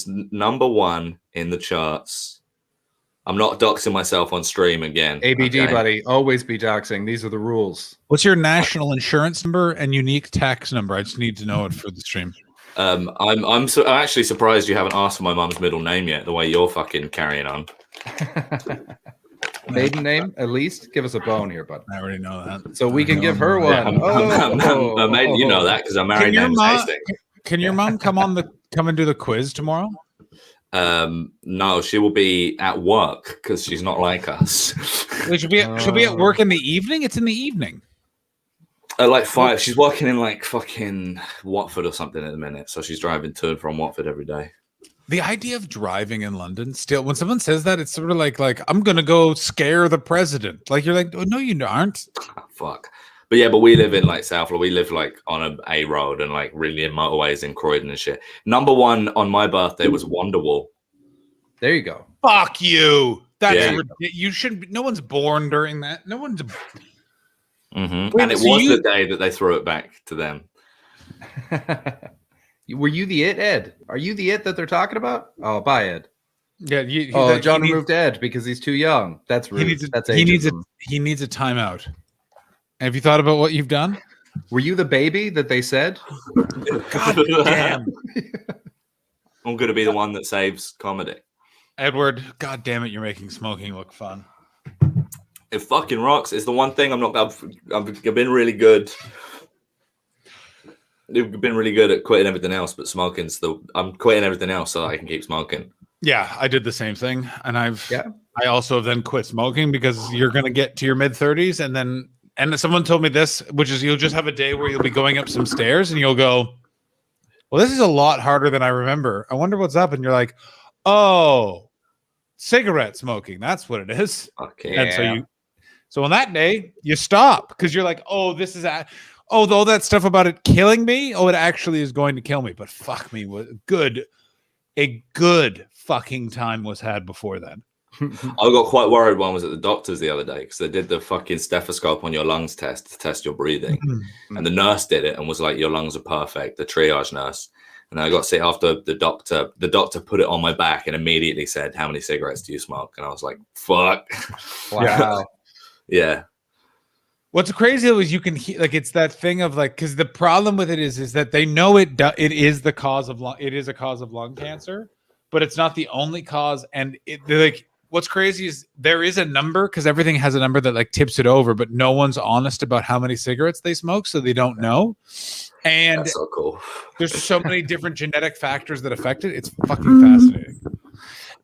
number 1 in the charts I'm not doxing myself on stream again. ABD, okay? buddy. Always be doxing. These are the rules. What's your national insurance number and unique tax number? I just need to know it for the stream. I'm actually surprised you haven't asked for my mum's middle name yet. The way you're fucking carrying on. Maiden name, at least. Give us a bone here, bud. I already know that. So we can give her one. You know that because I'm married. Can your mom come and do the quiz tomorrow? No, she will be at work because she's not like us. Wait, she'll be at work in the evening. It's in the evening. At like 5. She's working in like fucking Watford or something at the minute, so she's driving to and from Watford every day. The idea of driving in London, still, when someone says that, it's sort of like I'm gonna go scare the president. Like you're like, oh, no, you aren't. Oh, fuck. But we live in like South. We live like on a road and like really in motorways in Croydon and shit. Number 1 on my birthday was Wonderwall. There you go. Fuck you. That's you shouldn't. No one's born during that. No one's. Mm-hmm. And it was the day that they threw it back to them. Were you the it, Ed? Are you the it that they're talking about? Oh, bye, Ed. Yeah. John removed Ed because he's too young. That's rude. He needs a timeout. Have you thought about what you've done? Were you the baby that they said? God damn. I'm going to be the one that saves comedy. Edward, God damn it, you're making smoking look fun. It fucking rocks. It's the one thing I've been really good. I've been really good at quitting everything else, but smoking's I'm quitting everything else so that I can keep smoking. Yeah, I did the same thing. And I also then quit smoking because you're going to get to your mid-30s and someone told me this, which is you'll just have a day where you'll be going up some stairs and you'll go, well, this is a lot harder than I remember. I wonder what's up. And you're like, oh, cigarette smoking. That's what it is. Okay. And so on that day, you stop because you're like, oh, this is all that stuff about it killing me. Oh, it actually is going to kill me. But fuck me, a good fucking time was had before then. I got quite worried when I was at the doctor's the other day because they did the fucking stethoscope on your lungs test to test your breathing. And the nurse did it and was like, your lungs are perfect, the triage nurse. And I got to see after the doctor put it on my back and immediately said, how many cigarettes do you smoke? And I was like, fuck. Wow. Yeah. What's crazy though is you can hear, like, it's that thing of like, because the problem with it is that they know it is a cause of lung cancer, but it's not the only cause. And they're like, what's crazy is there is a number because everything has a number that like tips it over, but no one's honest about how many cigarettes they smoke, so they don't know. And that's so cool. There's so many different genetic factors that affect it. It's fucking fascinating.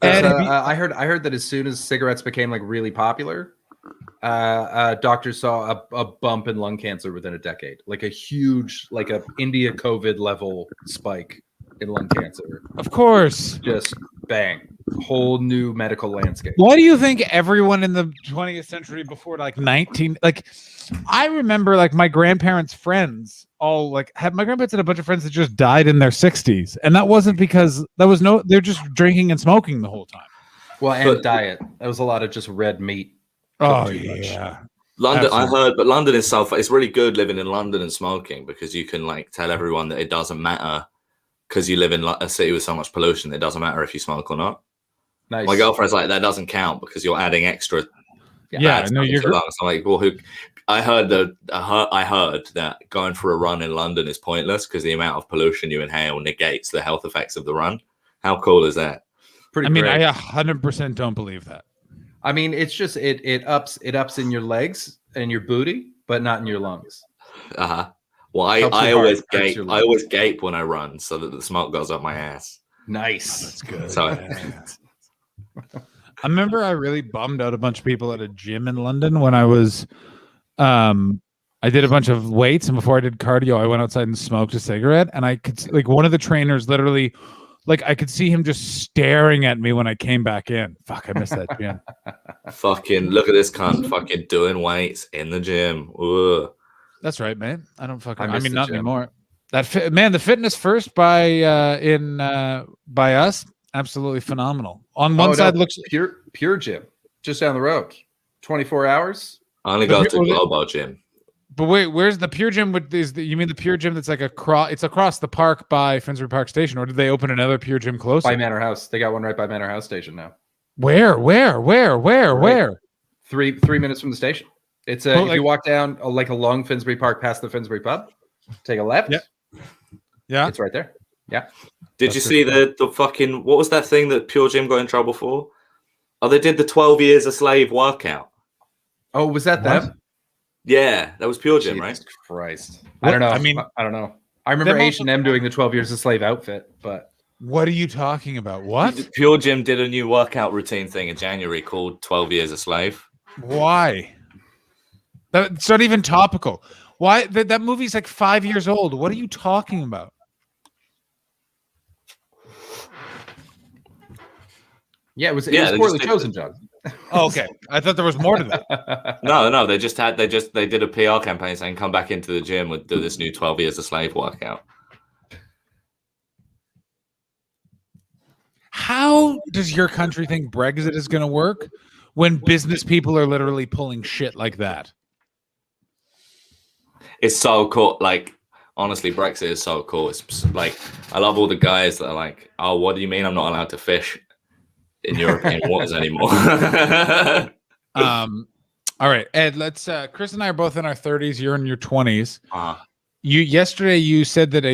And I heard that as soon as cigarettes became like really popular, doctors saw a bump in lung cancer within a decade, like a huge, like a India COVID level spike in lung cancer. Of course, just bang, whole new medical landscape. Why do you think everyone in the 20th century before like I remember like my grandparents' friends all like my grandparents had a bunch of friends that just died in their 60s, and that wasn't because they're just drinking and smoking the whole time. Well, and diet. That was a lot of just red meat. Oh yeah. London, absolutely. I heard, but London is it's really good living in London and smoking because you can like tell everyone that it doesn't matter because you live in a city with so much pollution. It doesn't matter if you smoke or not. Nice. My girlfriend's like, that doesn't count because you're adding extra. Yeah, no, you're. I'm like, well, I heard that going for a run in London is pointless because the amount of pollution you inhale negates the health effects of the run. How cool is that? Pretty. I mean, great. I 100% don't believe that. I mean, it's just it ups in your legs and your booty, but not in your lungs. Well, I always gape. I always gape when I run so that the smoke goes up my ass. Nice. That's good. So I remember I really bummed out a bunch of people at a gym in London when I was I did a bunch of weights, and before I did cardio, I went outside and smoked a cigarette, and I could see, like, one of the trainers literally, like, I could see him just staring at me when I came back in. Fuck, I missed that gym. Fucking look at this cunt fucking doing weights in the gym. Ugh. That's right, man. I don't fucking. I miss mean, the not gym. anymore. The fitness first by us, absolutely phenomenal. On one side looks pure gym, just down the road, 24 hours. I only go to Global Gym. But wait, where's the Pure Gym? You mean the Pure Gym that's like it's across the park by Finsbury Park Station, or did they open another Pure Gym closer? By Manor House. They got one right by Manor House Station now. Where? Right. 3 minutes from the station. It's Well, if like- you walk down like along Finsbury Park past the Finsbury pub, take a left. Yeah. It's right there. Yeah. Did That's you for see sure. the fucking what was that thing that Pure Gym got in trouble for? Oh, they did the 12 years a slave workout. Oh, was that What? them? Yeah, that was Pure Gym, right? Jesus Christ. What? I don't know. I mean, I don't know. I remember them H&M doing the 12 years a slave outfit, but What are you talking about? What? Pure Gym did a new workout routine thing in January called 12 Years a Slave. Why? That's not even topical. Why? That movie's like 5 years old. What are you talking about? yeah, it was Yeah, they poorly just did- chosen, John. Oh, okay. I thought there was more to that. No, they did a PR campaign saying come back into the gym and do this new 12 Years a Slave workout. How does your country think Brexit is going to work when business people are literally pulling shit like that? It's so cool. Like, honestly, Brexit is so cool. It's like, I love all the guys that are like, oh, what do you mean I'm not allowed to fish in European waters anymore? All right, Ed, let's Chris and I are both in our 30s, you're in your 20s. Uh, Yesterday you said that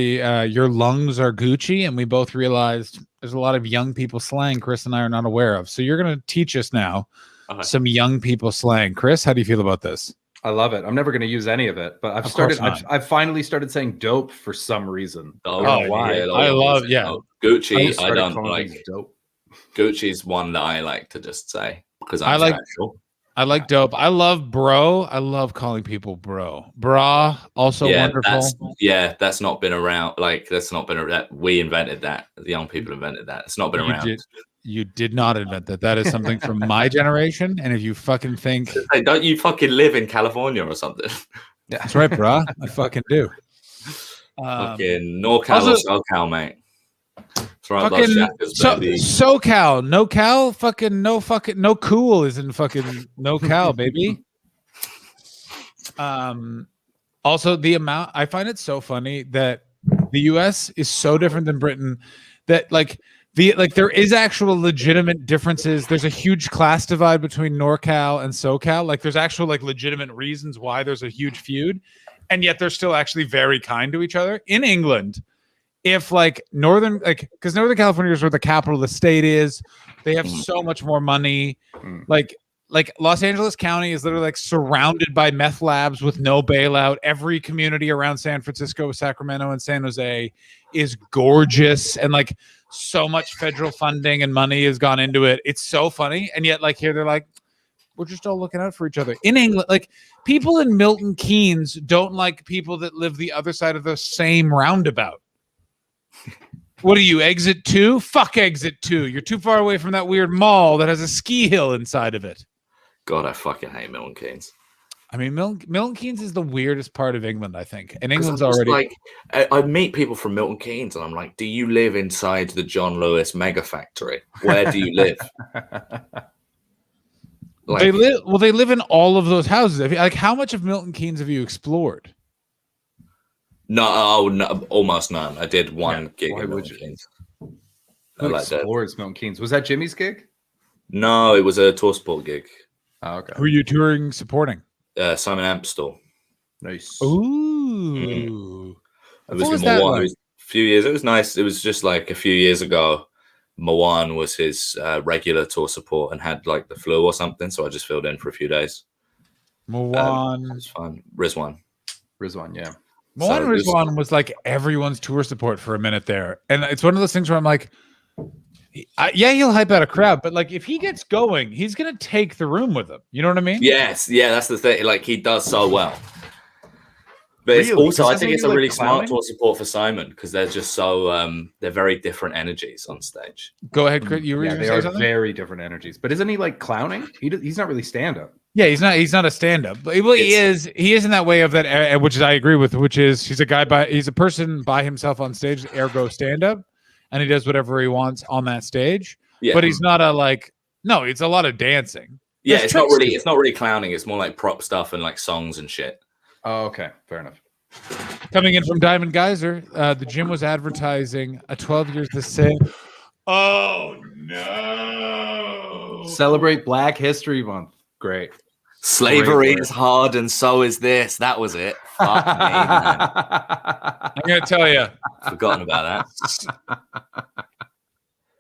your lungs are Gucci, and we both realized there's a lot of young people slang Chris and I are not aware of. So you're going to teach us now Okay. some young people slang. Chris, how do you feel about this? I love it. I'm never going to use any of it, but Of course not. I've finally started saying dope for some reason. oh, why? I love- yeah. Gucci. I started don't calling like things dope. Gucci's one that I like to just say because I I'm like- special. I like dope. I love bro. I love calling people bro. Bra, also wonderful. That's not been around. Like that's not been that we invented that. The young people invented that. It's not been around. You did not invent that. That is something from my generation. And if you fucking think Hey, don't you fucking live in California or something? that's right, bro, I fucking do. Fucking NorCal also- or SoCal, mate. That's right, Fucking those shackers, baby. SoCal, no Cal, no cool is in fucking no Cal, baby. Also the amount I find it so funny that the US is so different than Britain that there is actual legitimate differences. There's a huge class divide between NorCal and SoCal. Like there's actual legitimate reasons why there's a huge feud, and yet they're still actually very kind to each other. In England, if because Northern California is where the capital of the state is, they have so much more money. Like Los Angeles County is literally surrounded by meth labs with no bailout. Every community around San Francisco, Sacramento, and San Jose is gorgeous, and so much federal funding and money has gone into it. It's so funny, and yet here they're we're just all looking out for each other. In England, people in Milton Keynes don't like people that live the other side of the same roundabout. What are you, exit 2? Fuck exit 2. You're too far away from that weird mall that has a ski hill inside of it. God, I fucking hate Milton Keynes. I mean, Milton Keynes is the weirdest part of England, I think. And England's I'm just already I meet people from Milton Keynes, and I'm like, "Do you live inside the John Lewis mega factory? Where do you live?" they live in all of those houses. How much of Milton Keynes have you explored? No, almost none. I did one gig why in would Milton you? Keynes. Who like that. explores Milton Keynes? Was that Jimmy's gig? No, it was a tour support gig. Oh, okay. Who are you touring supporting? Simon Amstel. Nice. Ooh. It What was was that Mawan. like? It was a few years. It was nice. It was just a few years ago. Mawan was his regular tour support and had the flu or something, so I just filled in for a few days. Moan. It was fun. Rizwan. Rizwan, yeah. Moan So this- Rizwan was everyone's tour support for a minute there. And it's one of those things where I'm yeah, he'll hype out a crowd, but if he gets going, he's going to take the room with him. You know what I mean? Yes, yeah, that's the thing. He does so well. But it's Really? also, I Doesn't think he it's a do, really clowning? smart tour support for Simon because they're just so they're very different energies on stage. Go ahead, Chris. You were Yeah, going they to say are something? very different energies. But isn't he clowning? He's not really stand up. Yeah, he's not a stand-up. But he is in that way of that, which is I agree with, which is he's a person by himself on stage, ergo stand-up, and he does whatever he wants on that stage. Yeah, But he's not no, it's a lot of dancing. yeah, There's it's not really clowning. It's more prop stuff and songs and shit. Oh, okay. Fair enough. Coming in from Diamond Geyser, the gym was advertising a 12 years the same. Oh no! Celebrate Black History Month. Great. Slavery Great. is hard, and so is this. That was it. Fuck me, man. I'm gonna tell you. Forgotten about that.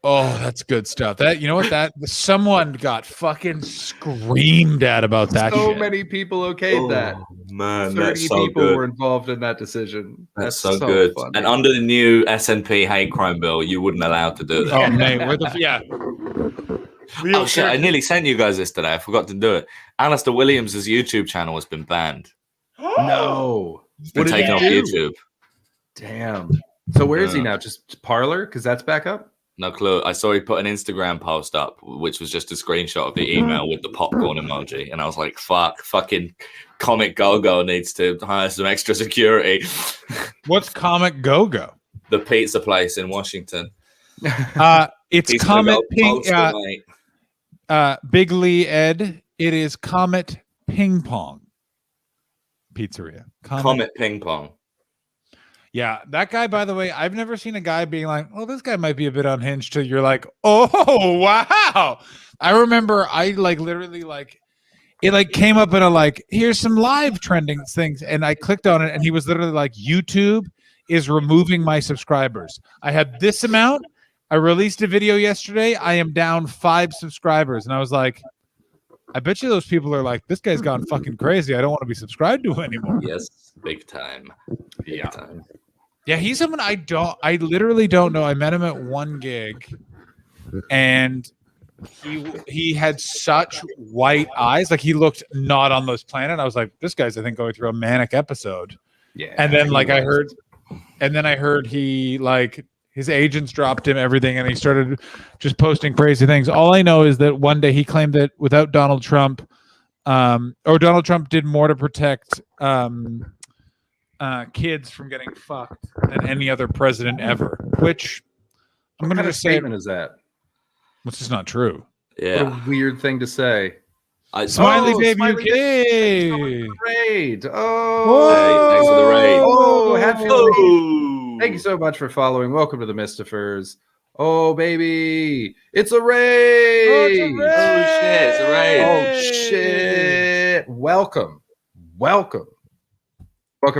Oh, that's good stuff. That you know what that someone got fucking screamed at about that. So shit. many people okayed that. Man, 30 that's so people good. were involved in that decision. That's so good. funny. And under the new SNP hate crime bill, you wouldn't allow to do that. Oh mate, where the yeah. Oh shit! I nearly sent you guys this today. I forgot to do it. Alistair Williams' YouTube channel has been banned. No. It's been What did taken off he do? YouTube. Damn. So where is he now? Just Parlor? Because that's back up? No clue. I saw he put an Instagram post up, which was just a screenshot of the email with the popcorn emoji, and I was like, "Fuck! Fucking Comic Go-Go needs to hire some extra security." What's Comic Go-Go? The pizza place in Washington. It's He's Comet gonna go Ping. poster, mate. Big Lee Ed. It is Comet Ping Pong Pizzeria. Comet Ping Pong. Yeah, that guy, by the way, I've never seen a guy being like, well, this guy might be a bit unhinged till you're like, oh, wow. I remember I literally it came up in a here's some live trending things. And I clicked on it and he was literally like, YouTube is removing my subscribers. I had this amount. I released a video yesterday. I am down 5 subscribers. And I was like, I bet you those people are like, this guy's gone fucking crazy. I don't want to be subscribed to him anymore. Yes, big time. Big time. Yeah, he's someone I literally don't know. I met him at one gig and he had such white eyes. Like he looked not on this planet. I was like, this guy's, I think, going through a manic episode. Yeah. And then I heard he his agents dropped him everything and he started just posting crazy things. All I know is that one day he claimed that without Donald Trump, or Donald Trump did more to protect kids from getting fucked than any other president ever, which I'm going to just say. What kind of statement is that? Which is not true. Yeah. What a weird thing to say. Smiley Dave Smiley UK. Raid. Hey, thanks for the raid. Oh, Hatfield. Oh. Thank you so much for following. Welcome to the Mystifers. Oh, baby. It's a raid. Oh, shit. It's a raid. Oh, shit. Welcome. Welcome,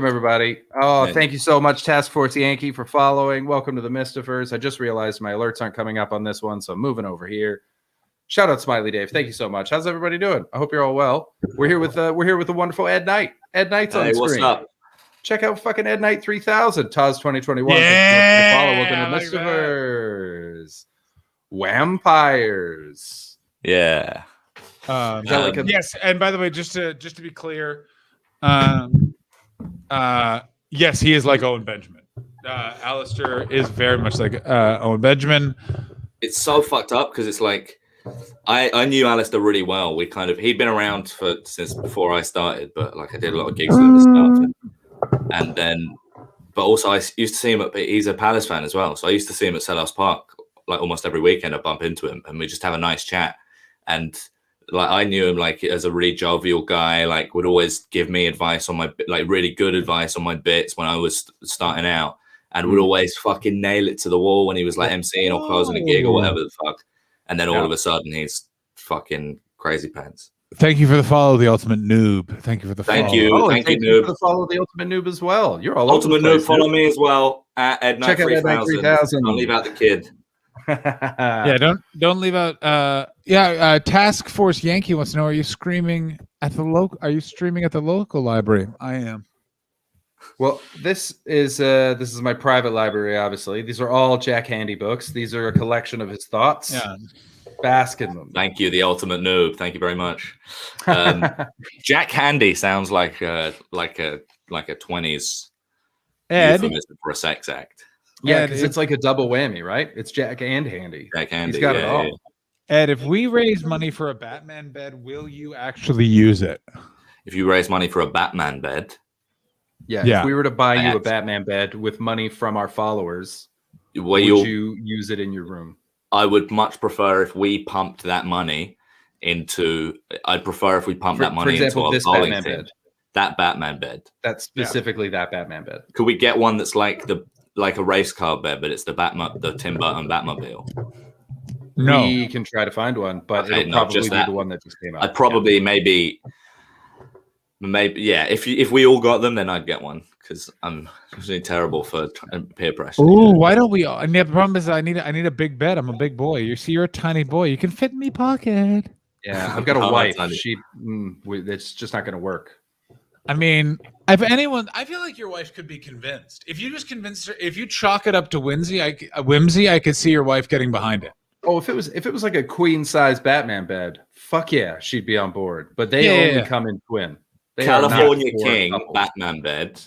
everybody. Oh, thank you so much, Task Force Yankee, for following. Welcome to the Mystifers. I just realized my alerts aren't coming up on this one, so I'm moving over here. Shout out Smiley Dave. Thank you so much. How's everybody doing? I hope you're all well. We're here with the wonderful Ed Knight. Ed Knight's on the screen. What's up? Check out fucking Ed Knight 3000, Taz 2021. Yeah, follow. Welcome to Mystifers. Vampires. Yeah. Yes, and by the way, just to be clear, yes, he is like Owen Benjamin. Alistair is very much like Owen Benjamin. It's so fucked up because it's like I knew Alistair really well. He'd been around since before I started, but I did a lot of gigs with him and stuff. And then, but also I used to see him he's a Palace fan as well. So I used to see him at Selhurst Park almost every weekend. I bump into him and we just have a nice chat. And I knew him as a really jovial guy, would always give me advice on my really good advice on my bits when I was starting out. And would always fucking nail it to the wall when he was emCing or closing a gig or whatever the fuck. And then all of a sudden he's fucking crazy pants. Thank you for the follow, the Ultimate Noob. Thank you for the follow. Thank you. Oh, thank you, you Noob. for the follow the Ultimate Noob as well. You're all Ultimate over the Noob, place, follow me as well at Ed Knight Check out Ed Knight 3000. Don't leave out the kid. Yeah, don't leave out. Task Force Yankee wants to know: are you streaming at the local? Are you streaming at the local library? I am. Well, this is my private library. Obviously, these are all Jack Handy books. These are a collection of his thoughts. Yeah. Bask in them. Thank you, the Ultimate Noob. Thank you very much. Jack Handy sounds like a 20s Ed, euphemism for a sex act. Yeah, because it's like a double whammy, right? It's Jack and Handy. Jack Handy. He's got it all. Yeah. Ed, if we raise money for a Batman bed, will you actually use it? If you raise money for a Batman bed, Yeah, Yeah. if we were to buy you a Batman bed with money from our followers, would you use it in your room? I would much prefer if we pumped that money into. I'd prefer if we pumped that money into a bowling Batman team. bed. That Batman bed. That's specifically that Batman bed. Could we get one that's like the like a race car bed, but it's the Tim Burton Batmobile? No. We can try to find one, but Okay, it'll no, probably just be that. the one that just came out. I'd probably maybe yeah. If we all got them, then I'd get one because I'm really terrible for peer pressure. Ooh, why don't we? And the problem is, I need a big bed. I'm a big boy. You're a tiny boy. You can fit in me pocket. Yeah, I've got a Oh, wife. that's It's just not going to work. I mean, I feel like your wife could be convinced. If you just convinced her, if you chalk it up to whimsy, I could see your wife getting behind it. Oh, if it was like a queen size Batman bed, fuck yeah, she'd be on board. But they only come in twin. They are not California for King couples. Batman bed,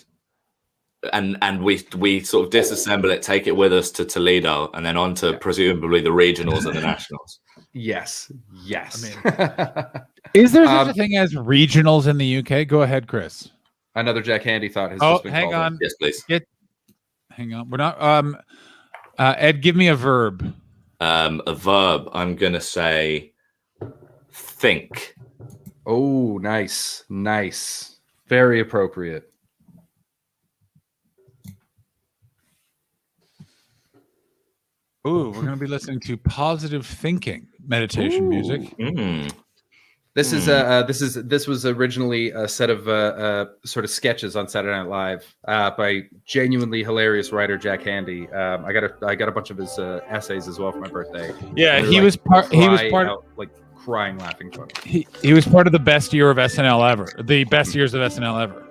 and we sort of disassemble it, take it with us to Toledo, and then on to presumably the regionals and the nationals. Yes. Is there such a thing as regionals in the UK? Go ahead, Chris. Another Jack Handy thought has just been hang called on. in. Yes, please. Hang on. We're not. Ed, give me a verb. A verb. I'm gonna say think. Oh, nice. Very appropriate. Ooh, we're going to be listening to positive thinking meditation music. This was originally a set of sort of sketches on Saturday Night Live by genuinely hilarious writer Jack Handy. I got a bunch of his essays as well for my birthday. Yeah, And he they was part. He was part. out, like crying, laughing funny. He was part of the best year of SNL ever. The best years of SNL ever.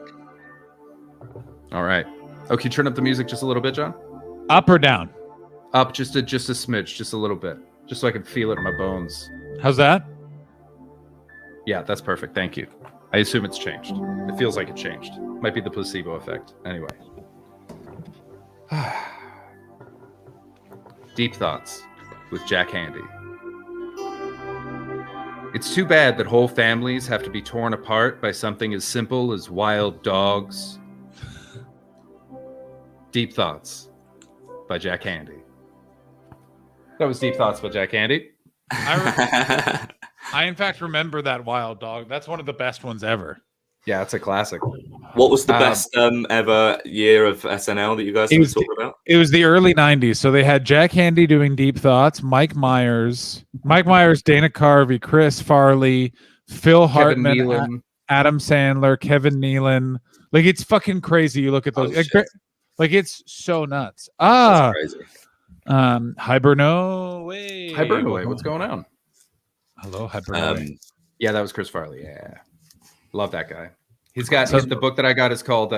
All right. Oh, can you turn up the music just a little bit, John? Up or down? Up just a smidge, just a little bit, just so I can feel it in my bones. How's that? Yeah, that's perfect. Thank you. I assume it's changed. It feels like it changed. Might be the placebo effect. Anyway. Deep Thoughts with Jack Handy. It's too bad that whole families have to be torn apart by something as simple as wild dogs. Deep Thoughts by Jack Handy. That was Deep Thoughts by Jack Handy. I in fact remember that wild dog. That's one of the best ones ever. Yeah, it's a classic. What was the best ever year of SNL that you guys were talking about? It was the early 90s. So they had Jack Handy doing Deep Thoughts, Mike Myers, Dana Carvey, Chris Farley, Phil Hartman, Adam Sandler, Kevin Nealon. Like, it's fucking crazy. You look at those. Like, it's so nuts. That's crazy. Hibernaway. Hibernaway, what's going on? Hello, Hibernaway. Yeah, that was Chris Farley. Yeah. Love that guy. He's got the book that I got is called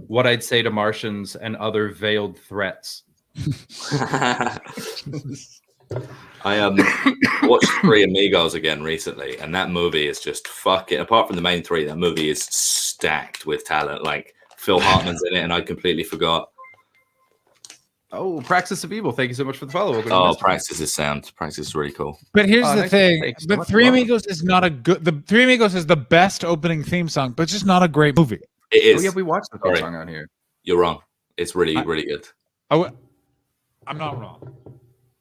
What I'd Say to Martians and Other Veiled Threats. I watched Three Amigos again recently, and that movie is just fucking, apart from the main three, that movie is stacked with talent. Like, Phil Hartman's in it, and I completely forgot. Oh, Praxis of Evil. Thank you so much for the follow. Oh, Praxis is sound. Praxis is really cool. But here's the thing. The Three Amigos is not a good... The Three Amigos is the best opening theme song, but it's just not a great movie. It is. Oh, yeah, we watched the theme song on here. You're wrong. It's really, really good. I'm not wrong.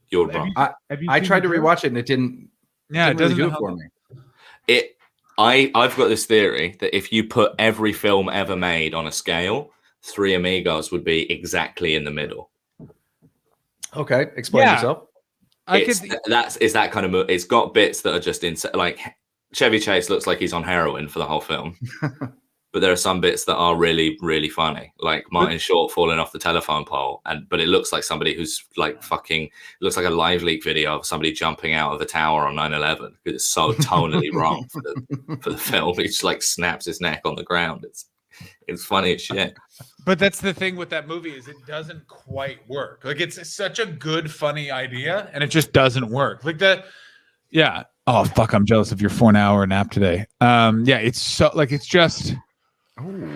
You're wrong. I tried to rewatch it, and it didn't... Yeah, it doesn't really do it for me. I've got this theory that if you put every film ever made on a scale, Three Amigos would be exactly in the middle. Okay, explain yourself. It's that kind of movie. It's got bits that are just insane. Like, Chevy Chase looks like he's on heroin for the whole film. But there are some bits that are really, really funny, like Martin Short falling off the telephone pole, but it looks like somebody who's like looks like a live leak video of somebody jumping out of a tower on 9/11. It's so tonally wrong for the film. He just like snaps his neck on the ground. It's funny as shit. But that's the thing with that movie is it doesn't quite work. Like, it's such a good, funny idea, and it just doesn't work. Like that, yeah. Oh fuck, I'm jealous of your 4-hour nap today. Yeah, it's so like it's just.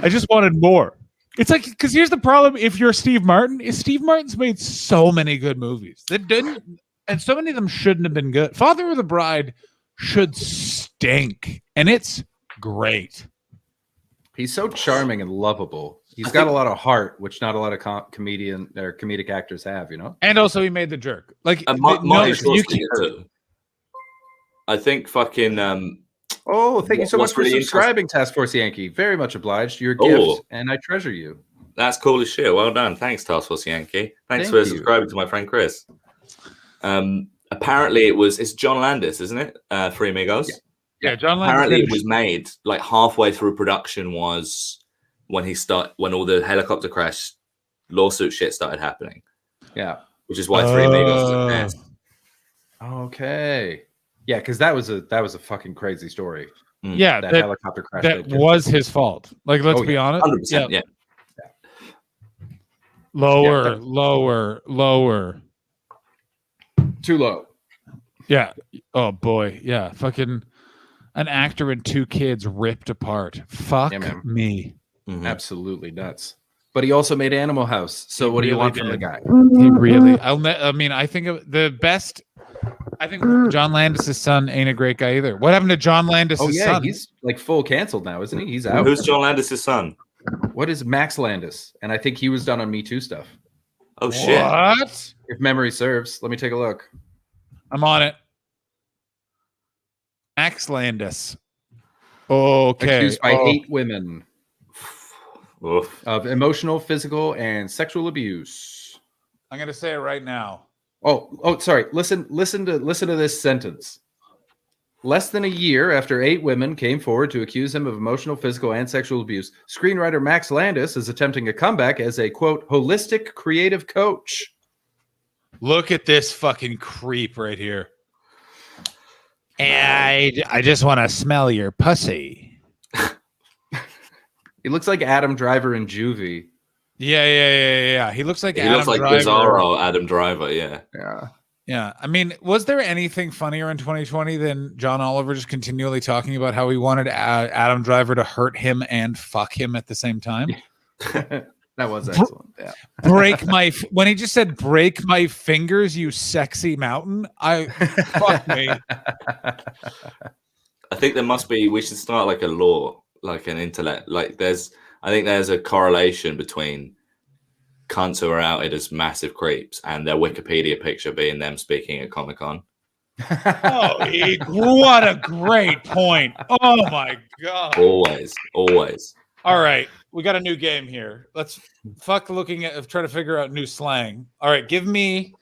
I just wanted more. It's like, because here's the problem. If you're Steve Martin's made so many good movies that didn't, and so many of them shouldn't have been good. Father of the Bride should stink, and it's great. He's so charming and lovable. He's got a lot of heart, which not a lot of comedic actors have, you know. And also, he made The Jerk. Like, Martin Short did it too. I think fucking. Oh, thank you so much for really subscribing, Task Force Yankee. Very much obliged. Your gift, and I treasure you. That's cool as shit. Well done. Thanks, Task Force Yankee. Thanks Thank for you. subscribing to my friend Chris. Apparently it's John Landis, isn't it? Free Amigos. Yeah, John Landis. Apparently it was made like halfway through production was when all the helicopter crash lawsuit shit started happening. Yeah. Which is why Three Amigos is a mess. Okay. Yeah, because that was a fucking crazy story. Yeah, that helicopter crash. That was his fault. Like, let's be honest. 100%. Yeah. Lower. Too low. Yeah. Oh boy. Yeah. Fucking an actor and 2 kids ripped apart. Fuck me. Mm-hmm. Absolutely nuts. But he also made Animal House. So what do you want from the guy? He really. I think of the best. I think John Landis' son ain't a great guy either. What happened to John Landis' son? He's like full canceled now, isn't he? He's out. Who's John Landis' son? What is Max Landis? And I think he was done on Me Too stuff. Oh shit! What? If memory serves, let me take a look. I'm on it. Max Landis. Okay. Accused by 8 women Oof. of emotional, physical, and sexual abuse. I'm gonna say it right now. Oh, sorry. Listen to this sentence. Less than a year after 8 women came forward to accuse him of emotional, physical, and sexual abuse, screenwriter Max Landis is attempting a comeback as a, quote, holistic creative coach. Look at this fucking creep right here. And I just want to smell your pussy. He looks like Adam Driver in Juvie. Yeah. He looks like Adam looks like Driver. Bizarro Adam Driver. Yeah. Yeah. I mean, was there anything funnier in 2020 than John Oliver just continually talking about how he wanted Adam Driver to hurt him and fuck him at the same time? That was excellent. Yeah. When he just said break my fingers, you sexy mountain. Fuck me. I think we should start like a law, like an intellect. Like I think there's a correlation between cunts who are outed as massive creeps and their Wikipedia picture being them speaking at Comic-Con. What a great point. Oh my God. Always. All right. We got a new game here. Let's try to figure out new slang. All right. Give me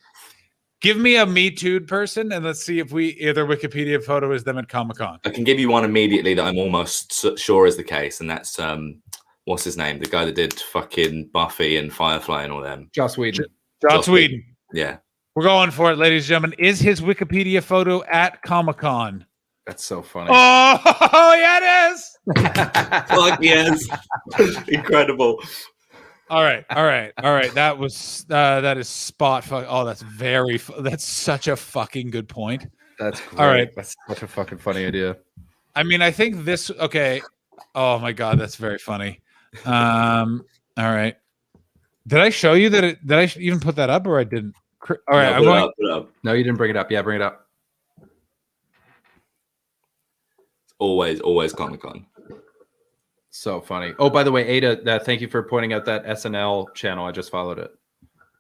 a Me Too person and let's see if their Wikipedia photo is them at Comic-Con. I can give you one immediately that I'm almost sure is the case. And that's, what's his name? The guy that did fucking Buffy and Firefly and all them. Joss Whedon. Joss Whedon. Yeah. We're going for it, ladies and gentlemen. Is his Wikipedia photo at Comic-Con? That's so funny. Oh, yeah, it is. Fuck yes. Incredible. All right. That is spot. Oh, that's such a fucking good point. That's great. All right. That's such a fucking funny idea. I mean, I think this. Okay. Oh my God, that's very funny. All right. Did I show you that? Did I even put that up or I didn't? All right. No, put it up. No, you didn't bring it up. Yeah, bring it up. Always Comic-Con. So funny. Oh, by the way, Ada, thank you for pointing out that SNL channel. I just followed it.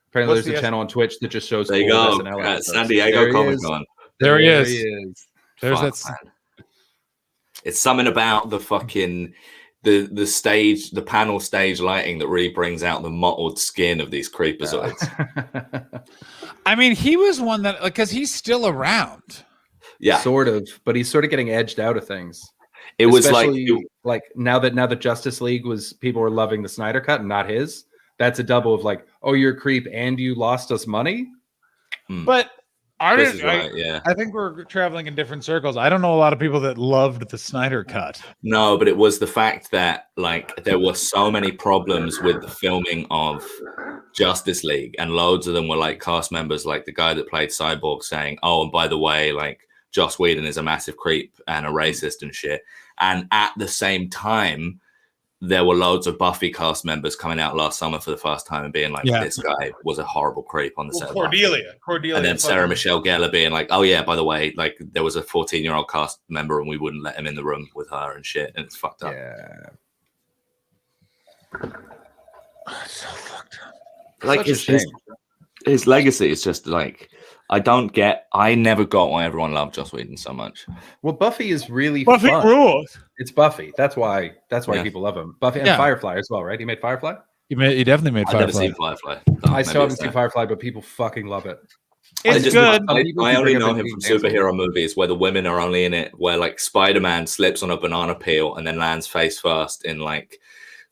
Apparently, there's a channel on Twitch that just shows. There you go. SNL at San Diego Comic-Con. There he is. There's that. It's something about the fucking the stage, the panel stage lighting that really brings out the mottled skin of these creepazoids. I mean, he was one that because he's still around. Yeah, sort of, but he's sort of getting edged out of things. It was like now that Justice League people were loving the Snyder Cut and not his. That's a double of like, oh, you're a creep and you lost us money. But I think we're traveling in different circles. I don't know a lot of people that loved the Snyder Cut. No, but it was the fact that like there were so many problems with the filming of Justice League, and loads of them were like cast members, like the guy that played Cyborg saying, "Oh, and by the way, like." Joss Whedon is a massive creep and a racist and shit. And at the same time, there were loads of Buffy cast members coming out last summer for the first time and being like, this guy was a horrible creep on the set. Cordelia. And then Sarah Michelle Gellar being like, oh yeah, by the way, like there was a 14-year-old cast member and we wouldn't let him in the room with her and shit. And it's fucked up. Yeah. It's so fucked up. Like his legacy is just like, I never got why everyone loved Joss Whedon so much. Well, Buffy is really Buffy fun. rules. It's Buffy. That's why people love him. Buffy and Firefly as well, right? He made Firefly? You definitely made I've never Firefly. seen Firefly. I still haven't seen Firefly, but people fucking love it. It's just, good. I only know him from superhero movies where the women are only in it, where like Spider-Man slips on a banana peel and then lands face first in like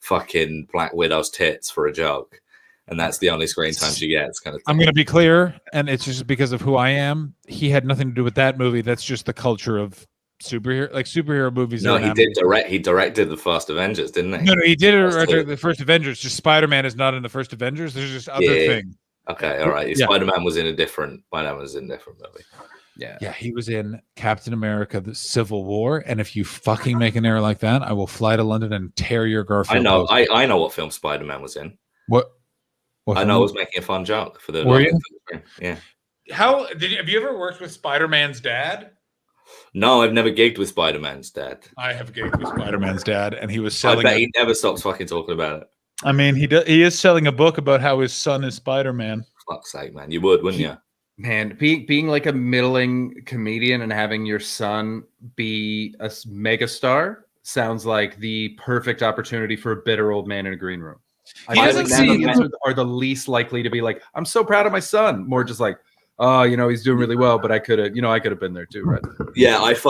fucking Black Widow's tits for a joke. And that's the only screen time she gets, kind of thing. I'm going to be clear, and it's just because of who I am. He had nothing to do with that movie. That's just the culture of superhero movies. No, he did direct. He directed the first Avengers, didn't he? No, he did direct the first Avengers. Just Spider-Man is not in the first Avengers. There's just other things. Okay, all right. Spider-Man was in a different. Spider-Man was in a different movie. Yeah, he was in Captain America: The Civil War. And if you fucking make an error like that, I will fly to London and tear your Garfield. I know. poster. I know what film Spider-Man was in. What I know. I was making a fun joke for the. Were you? Yeah. Have you ever worked with Spider-Man's dad? No, I've never gigged with Spider-Man's dad. I have gigged with Spider-Man's dad, and he was selling. I bet he never stops fucking talking about it. I mean, he is selling a book about how his son is Spider-Man. Fuck's sake, man! You would, wouldn't you? Man, being like a middling comedian and having your son be a megastar sounds like the perfect opportunity for a bitter old man in a green room. I feel like comedians are the least likely to be like, I'm so proud of my son. More just like, oh, he's doing really well, but I could have been there too, right? Yeah, I've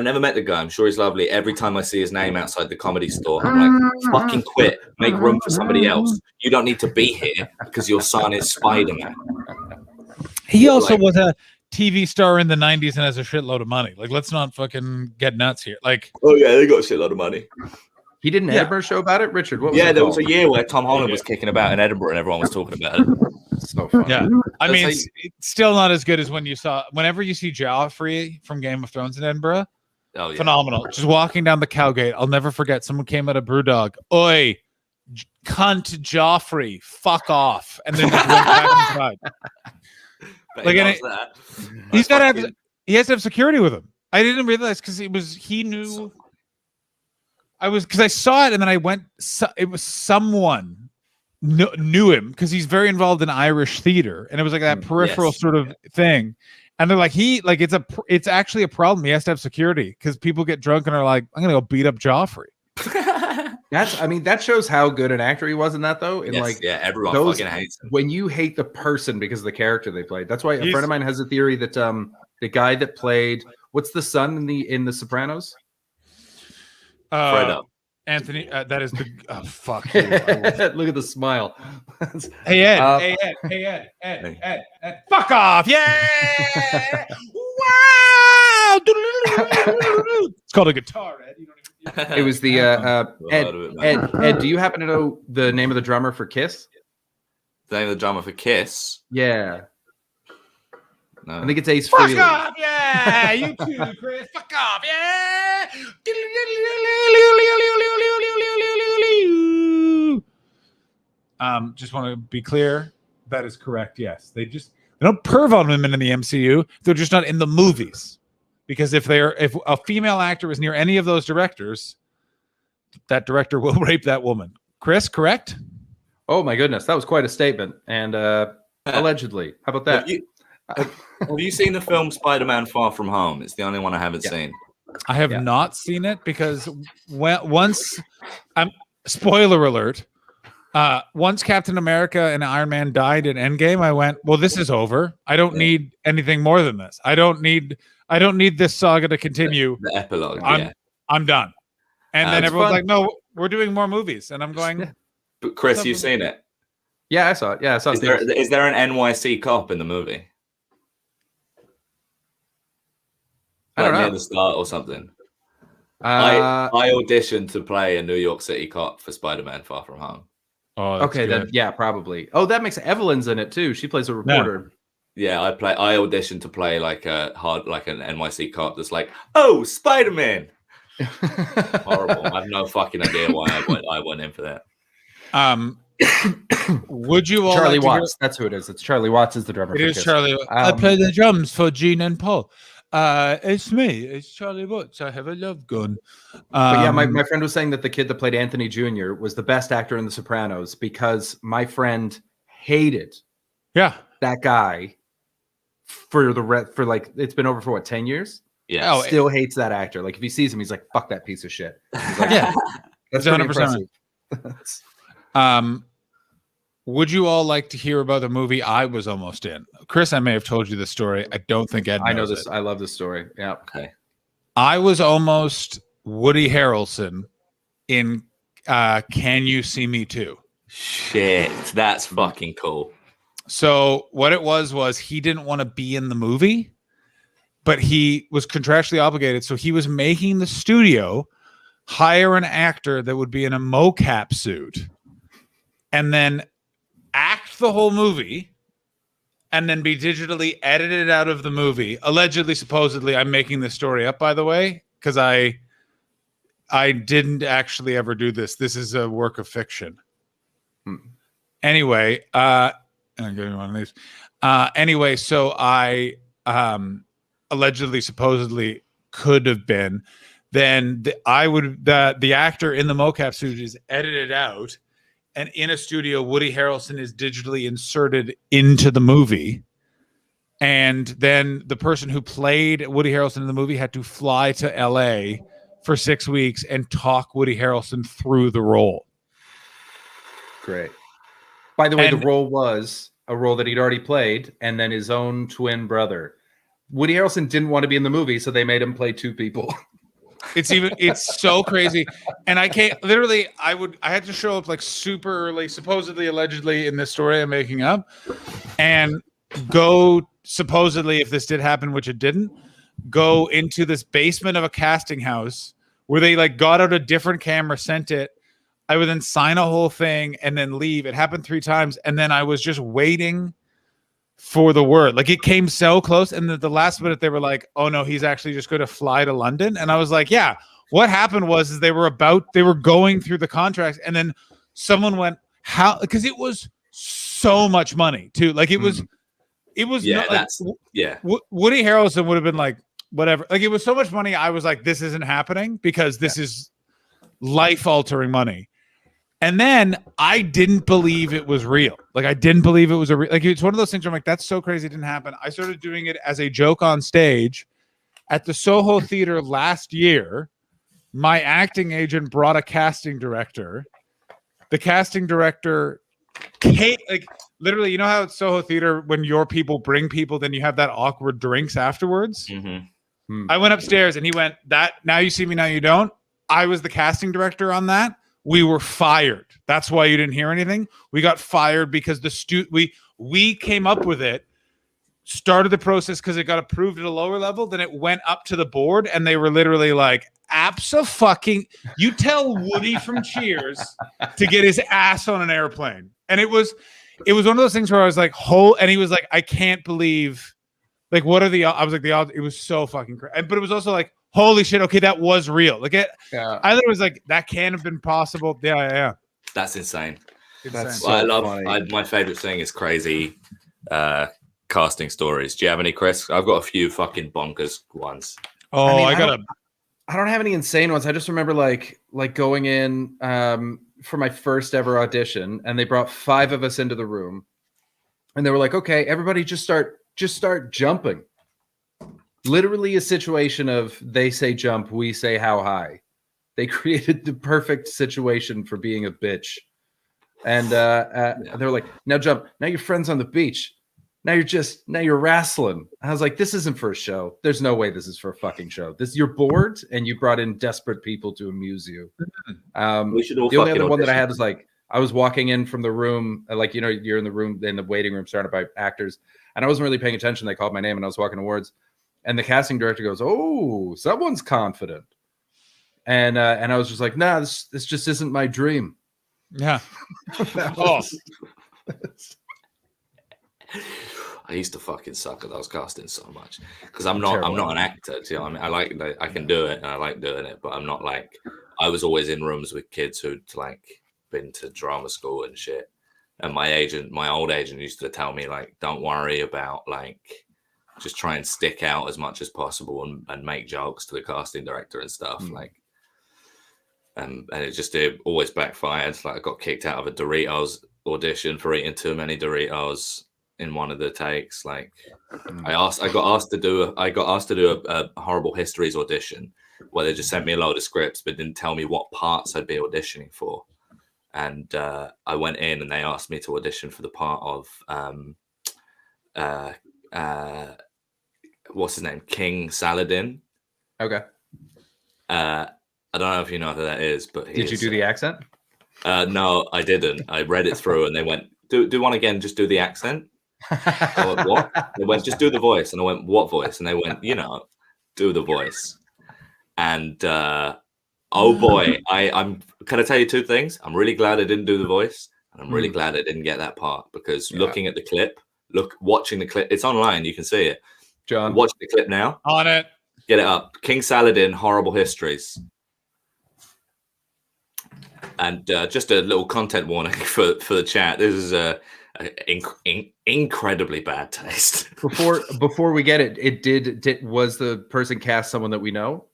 never met the guy. I'm sure he's lovely. Every time I see his name outside the Comedy Store, I'm like, fucking quit. Make room for somebody else. You don't need to be here because your son is Spider-Man. He also was a TV star in the 90s and has a shitload of money. Like, let's not fucking get nuts here. Like, oh yeah, they got a shitload of money. He did an Edinburgh show about it, Richard. What was there was a year where Tom Holland was kicking about in Edinburgh and everyone was talking about it. So funny. Yeah, I mean, it's still not as good as whenever you see Joffrey from Game of Thrones in Edinburgh. Oh, yeah. Phenomenal. Just walking down the Cowgate, I'll never forget. Someone came out of Brewdog. Oi, cunt Joffrey, fuck off, and then just went back inside. Like, he has to have security with him. I didn't realize because he knew. Because I saw it and then I went. It was someone knew him because he's very involved in Irish theater, and it was like that peripheral sort of thing. And they're like, it's actually a problem. He has to have security because people get drunk and are like, I'm gonna go beat up Joffrey. That shows how good an actor he was in that, though. Everyone fucking hates him. When you hate the person because of the character they played. That's why a friend of mine has a theory that the guy that played what's the son in the Sopranos? Fredo. Anthony, that is the fuck you. Look at the smile. Hey Ed, Ed, fuck off! Yeah! Wow! It's called a guitar, Ed. You don't even. It was the Ed. Do you happen to know the name of the drummer for Kiss? The name of the drummer for Kiss? Yeah. No. I think it's Ace Fuck Frehley. off, yeah! You too, Chris. Fuck off, yeah! Just want to be clear. That is correct. Yes, they don't perv on women in the MCU. They're just not in the movies. Because if a female actor is near any of those directors, that director will rape that woman. Chris, correct? Oh my goodness, that was quite a statement. And allegedly, how about that? Have you seen the film Spider-Man: Far From Home? It's the only one I haven't seen. I have not seen it because once spoiler alert. Once Captain America and Iron Man died in Endgame, I went, well, this is over. I don't need anything more than this. I don't need this saga to continue. The epilogue. I'm done. And then everyone's like, no, we're doing more movies. And I'm going, but Chris, you've seen it. Yeah, I saw it. Yeah, I saw it. Is there an NYC cop in the movie? I don't know. Near the start or something. I auditioned to play a New York City cop for Spider-Man: Far From Home. Oh, okay, then probably. Oh, that makes Evelyn's in it too. She plays a reporter. Yeah, I auditioned to play like an NYC cop that's like, oh, Spider-Man. Horrible. I have no fucking idea why I went in for that. Would you all Charlie Watts? That's who it is. It's Charlie Watts is the drummer. It is Charlie. I play the drums for Gene and Paul. It's me. It's Charlie Watts. I have a love gun. But yeah, my friend was saying that the kid that played Anthony Jr. was the best actor in The Sopranos because my friend hated that guy for like it's been over for 10 years. Yeah, still hates that actor. Like if he sees him, he's like, "Fuck that piece of shit." He's like, that's 100%. Would you all like to hear about the movie I was almost in? Chris, I may have told you this story. I don't think Ed knows I know this. it. I love this story. Yeah. Okay. I was almost Woody Harrelson in Can You See Me Too? Shit, that's fucking cool. So what it was he didn't want to be in the movie, but he was contractually obligated. So he was making the studio hire an actor that would be in a mocap suit and then act the whole movie and then be digitally edited out of the movie. Allegedly, supposedly, I'm making this story up, by the way, because I didn't actually ever do this. This is a work of fiction. Anyway, I'm getting one of these. Anyway, so I allegedly, supposedly could have been. Then the actor in the mocap suit is edited out, and in a studio, Woody Harrelson is digitally inserted into the movie. And then the person who played Woody Harrelson in the movie had to fly to LA for 6 weeks and talk Woody Harrelson through the role. Great. By the way, the role was a role that he'd already played, and then his own twin brother. Woody Harrelson didn't want to be in the movie, so they made him play two people. It's so crazy. And I can't literally, I had to show up like super early, supposedly, allegedly in this story I'm making up, and go supposedly, if this did happen, which it didn't, go into this basement of a casting house where they like got out a different camera, sent it. I would then sign a whole thing and then leave. It happened 3 times. And then I was just waiting for the word. Like it came so close. And the last minute they were like, oh no, he's actually just going to fly to London. And I was like, yeah, what happened was they were going through the contracts. And then someone went, how, because it was so much money too. Like it was Yeah, not, Woody Harrelson would have been like, whatever. Like it was so much money. I was like, this isn't happening because this is life altering money. And then I didn't believe it was real. Like I didn't believe it was like it's one of those things where I'm like, that's so crazy it didn't happen. I started doing it as a joke on stage at the Soho Theater last year. My acting agent brought a casting director. The casting director like literally, you know how at Soho Theater when your people bring people, then you have that awkward drinks afterwards. Mm-hmm. I went upstairs and he went, that now you see me, now you don't. I was the casting director on that. We were fired. That's why you didn't hear anything. We got fired because we came up with it, started the process because it got approved at a lower level. Then it went up to the board and they were literally like, abso-fucking, you tell Woody from Cheers to get his ass on an airplane. And it was one of those things where I was like, and he was like, I can't believe, like, what are the odds? I was like, the odds. It was so fucking crazy. But it was also like, holy shit, okay, that was real. Like I thought it was like that can't have been possible. Yeah. That's insane. That's I love funny. my favorite thing is crazy casting stories. Do you have any, Chris? I've got a few fucking bonkers ones. Oh, I don't have any insane ones. I just remember like going in for my first ever audition, and they brought 5 of us into the room, and they were like, okay, everybody just start jumping. Literally a situation of they say jump, we say how high. They created the perfect situation for being a bitch. And they're like, now jump. Now your friend's on the beach. Now you're wrestling. I was like, this isn't for a show. There's no way this is for a fucking show. You're bored and you brought in desperate people to amuse you. We should all the only other one that I audition. had was like, I was walking in from the room, like, you know, you're in the room, in the waiting room surrounded by actors. And I wasn't really paying attention. They called my name and I was walking towards. And the casting director goes, oh, someone's confident. And I was just like, nah, this just isn't my dream. Yeah. I used to fucking suck at those castings so much because I'm not an actor. Do you know what I mean? I can do it and I like doing it, but I'm not like, I was always in rooms with kids who'd like been to drama school and shit. And my old agent used to tell me like, don't worry about like, just try and stick out as much as possible and make jokes to the casting director and stuff. Like, and it always backfired. Like I got kicked out of a Doritos audition for eating too many Doritos in one of the takes. Like I got asked to do a Horrible Histories audition where they just sent me a load of scripts but didn't tell me what parts I'd be auditioning for. and I went in, and they asked me to audition for the part of what's his name, King Saladin. Okay. I don't know if you know who that is, but did you do the accent? No, I didn't. I read it through, and they went, "Do one again. Just do the accent." I went, "What?" They went, "Just do the voice," and I went, "What voice?" And they went, "Do the voice." And oh boy, I'm. Can I tell you two things? I'm really glad I didn't do the voice, and I'm really glad I didn't get that part, because looking at the clip, watching the clip, it's online. You can see it. John, watch the clip now. On it. Get it up. King Saladin, Horrible Histories. And just a little content warning for the chat. This is incredibly bad taste. Before we get it, was the person cast someone that we know?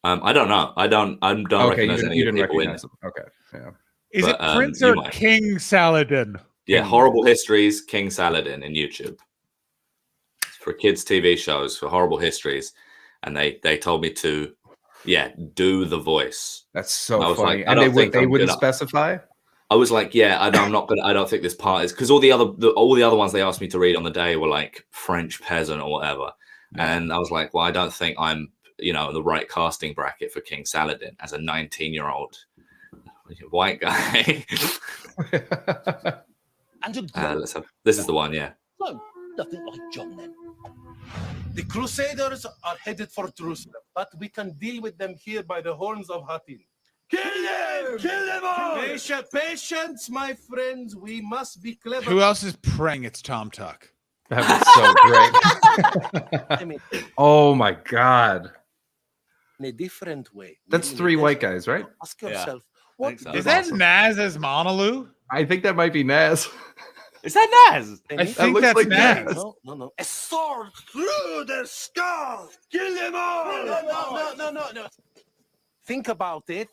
I don't know. I don't recognize any people recognize in them. Okay. Yeah. Is it Prince or King Saladin? Yeah, Horrible Histories, King Saladin in YouTube. It's for kids' TV shows, for Horrible Histories. And they told me to do the voice. That's so funny. Like, and they wouldn't specify? I was like, I'm not gonna. I don't think this part is, because all the other ones they asked me to read on the day were like French peasant or whatever, and I was like, well, I don't think I'm the right casting bracket for King Saladin as a 19-year-old white guy. Let's have. This is the one, yeah. No, nothing like John then. The Crusaders are headed for Jerusalem, but we can deal with them here by the horns of Hattin. Kill them! Kill them all! Patience, my friends. We must be clever. Who else is praying it's Tom Tuck? That was so great. I mean, oh my God. in a different way. That's three white guys, right? Ask yourself, what so. Is that Naz as Monaloo? I think that might be Naz. Is that Naz? I think that's like Naz. No. A sword through their skull. Kill them all. No. Think about it.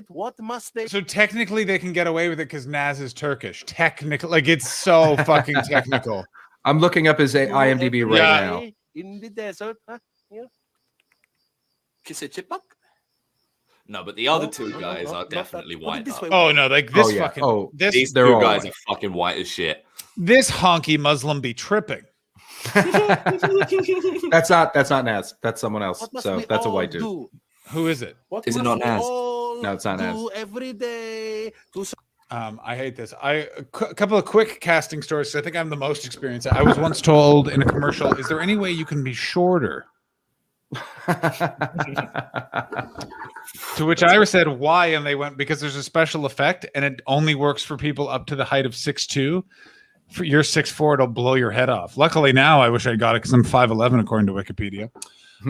What must they? So technically they can get away with it because Naz is Turkish. Technically, like, it's so fucking technical. I'm looking up his IMDb right now. In the desert, huh? Yeah. Kiss a chipmunk? No, but the other two guys are definitely white. Oh no, like this these two guys are fucking white as shit. This honky Muslim be tripping. That's not Naz. That's someone else. So that's a white dude. Who is it? Is it not Naz? No, it's not Naz. Every day. I hate this. A couple of quick casting stories. I think I'm the most experienced. I was once told in a commercial, "Is there any way you can be shorter?" To which I said, "Why?" And they went, "Because there's a special effect, and it only works for people up to the height of 6'2". For your 6'4", it'll blow your head off. Luckily now, I wish I got it because I'm 5'11", according to Wikipedia.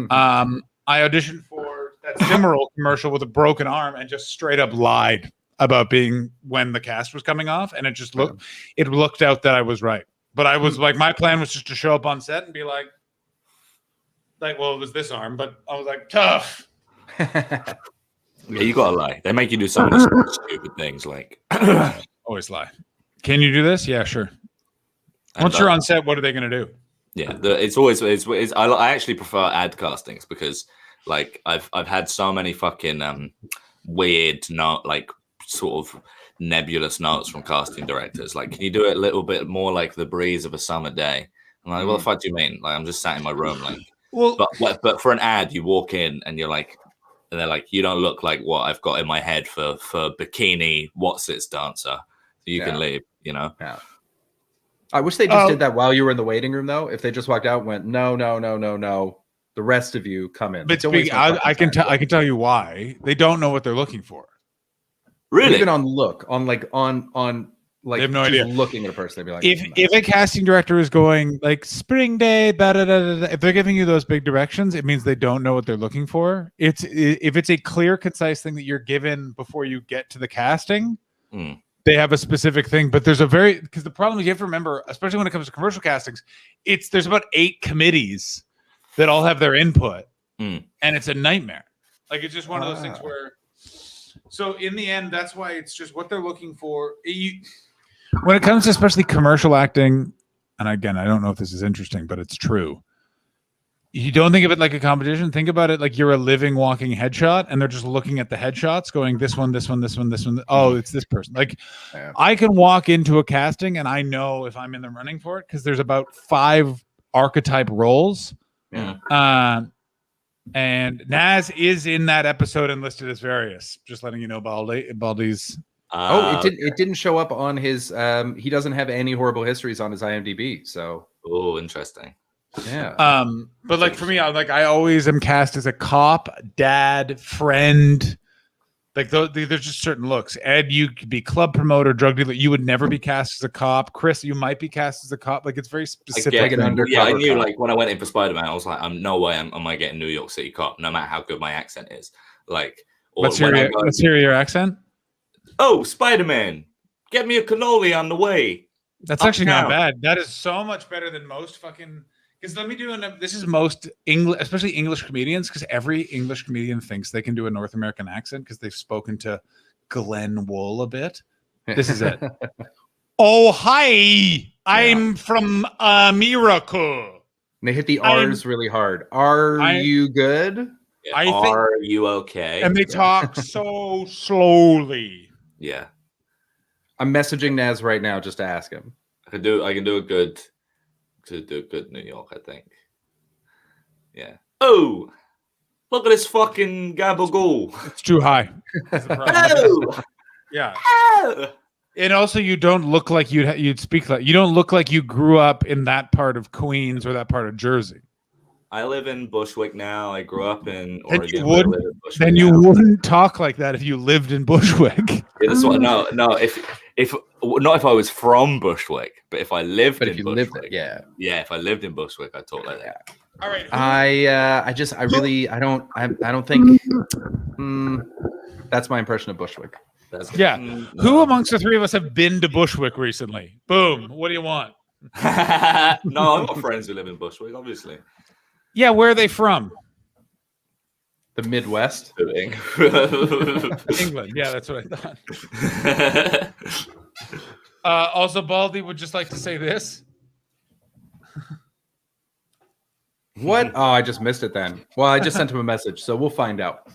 I auditioned for that Cimarron commercial with a broken arm and just straight up lied about being when the cast was coming off, and it looked out that I was right. But I was like, my plan was just to show up on set and be like, well, it was this arm, but I was like, tough. Yeah, you gotta lie. They make you do so many stupid things. Like, always lie. Can you do this? Yeah, sure. Once you're on set, what are they going to do? Yeah, I actually prefer ad castings because, like, I've had so many fucking weird, not like sort of nebulous notes from casting directors. Like, can you do it a little bit more like the breeze of a summer day? I'm like, what the fuck do you mean? Like, I'm just sat in my room, like. Well, but for an ad, you walk in and you're like, and they're like, you don't look like what I've got in my head for bikini what's its dancer. So you can leave, Yeah. I wish they just did that while you were in the waiting room, though. If they just walked out and went, no, the rest of you come in. But I can tell you why. They don't know what they're looking for. Really? Even on like, they have no idea. Looking at a person, they'd be like, if a casting director is going like spring day, if they're giving you those big directions, it means they don't know what they're looking for. If it's a clear, concise thing that you're given before you get to the casting, they have a specific thing. But because the problem is you have to remember, especially when it comes to commercial castings, there's about 8 committees that all have their input, and it's a nightmare. Like, it's just one of those things where. So in the end, that's why it's just what they're looking for. When it comes to especially commercial acting, and again, I don't know if this is interesting, but it's true. You don't think of it like a competition. Think about it like you're a living, walking headshot, and they're just looking at the headshots, going this one, this one, this one, this one. Oh, it's this person. Like, Yeah. I can walk into a casting, and I know if I'm in the running for it because there's about 5 archetype roles. Yeah. And Naz is in that episode and listed as various. Just letting you know, Baldy's. It didn't show up on his. He doesn't have any horrible histories on his IMDb. So. Oh, interesting. Yeah. But like for me, I always am cast as a cop, dad, friend. Like there's just certain looks. Ed, you could be club promoter, drug dealer. You would never be cast as a cop. Chris, you might be cast as a cop. Like it's very specific. Like an undercover yeah, I knew. cop. Like when I went in for Spider-Man, I was like, "I'm no way am I getting New York City cop, no matter how good my accent is." Like, let's hear your accent. Oh, Spider-Man, get me a cannoli on the way. That's actually not bad. That is so much better than most fucking. Because let me do this is most English, especially English comedians, because every English comedian thinks they can do a North American accent because they've spoken to Glenn Wool a bit. This is it. Oh, hi. I'm from Miracle. And they hit the R's really hard. Are you good? Yeah, are you okay? And they talk so slowly. Yeah. I'm messaging Naz right now just to ask him. I can do a good New York, I think. Yeah. Oh, look at this fucking gabagool. It's too high. Oh. Yeah. Oh. And also, you don't look like you'd speak like you don't look like you grew up in that part of Queens or that part of Jersey. I live in Bushwick now. I grew up in And Oregon. you wouldn't talk like that if you lived in Bushwick. Yeah, that's what. No. If not if I was from Bushwick, but if I lived in Bushwick, yeah. If I lived in Bushwick, I'd talk like that. All right. I don't think that's my impression of Bushwick. Who amongst the three of us have been to Bushwick recently? Boom. What do you want? No, I've got friends who live in Bushwick, obviously. Yeah, where are they from? The Midwest. England. Yeah, that's what I thought. Also, Baldy would just like to say this. What? Oh, I just missed it then. Well, I just sent him a message, so we'll find out.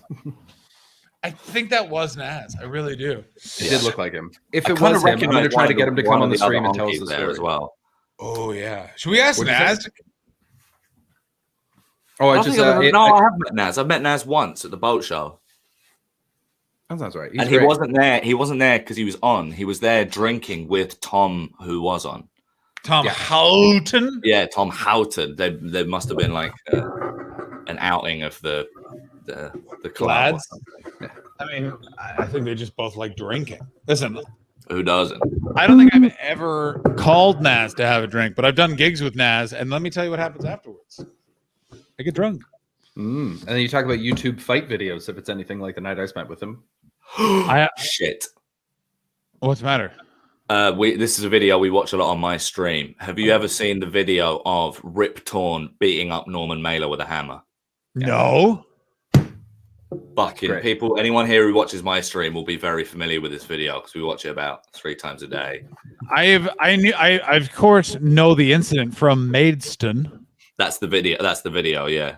I think that was Naz. I really do. It did look like him. If it was him, I'm going to try to get him to come on the stream and tell us the story as well. Oh, yeah. Should we ask Naz? Oh, I have met Naz. I've met Naz once at the boat show. That sounds right. He wasn't there. He wasn't there because he was on. He was there drinking with Tom, who was on. Tom Houghton? Yeah, Tom Houghton. There must have been like an outing of the lads. I mean, I think they just both like drinking. Listen, who doesn't? I don't think I've ever called Naz to have a drink, but I've done gigs with Naz, and let me tell you what happens afterwards. I get drunk. And then you talk about YouTube fight videos if it's anything like the night I spent with him. Shit. What's the matter? This is a video we watch a lot on my stream. Have you ever seen the video of Rip Torn beating up Norman Mailer with a hammer? No. Fucking Great. people, anyone here who watches my stream will be very familiar with this video because we watch it about 3 times a day. I of course know the incident from Maidstone. That's the video, yeah.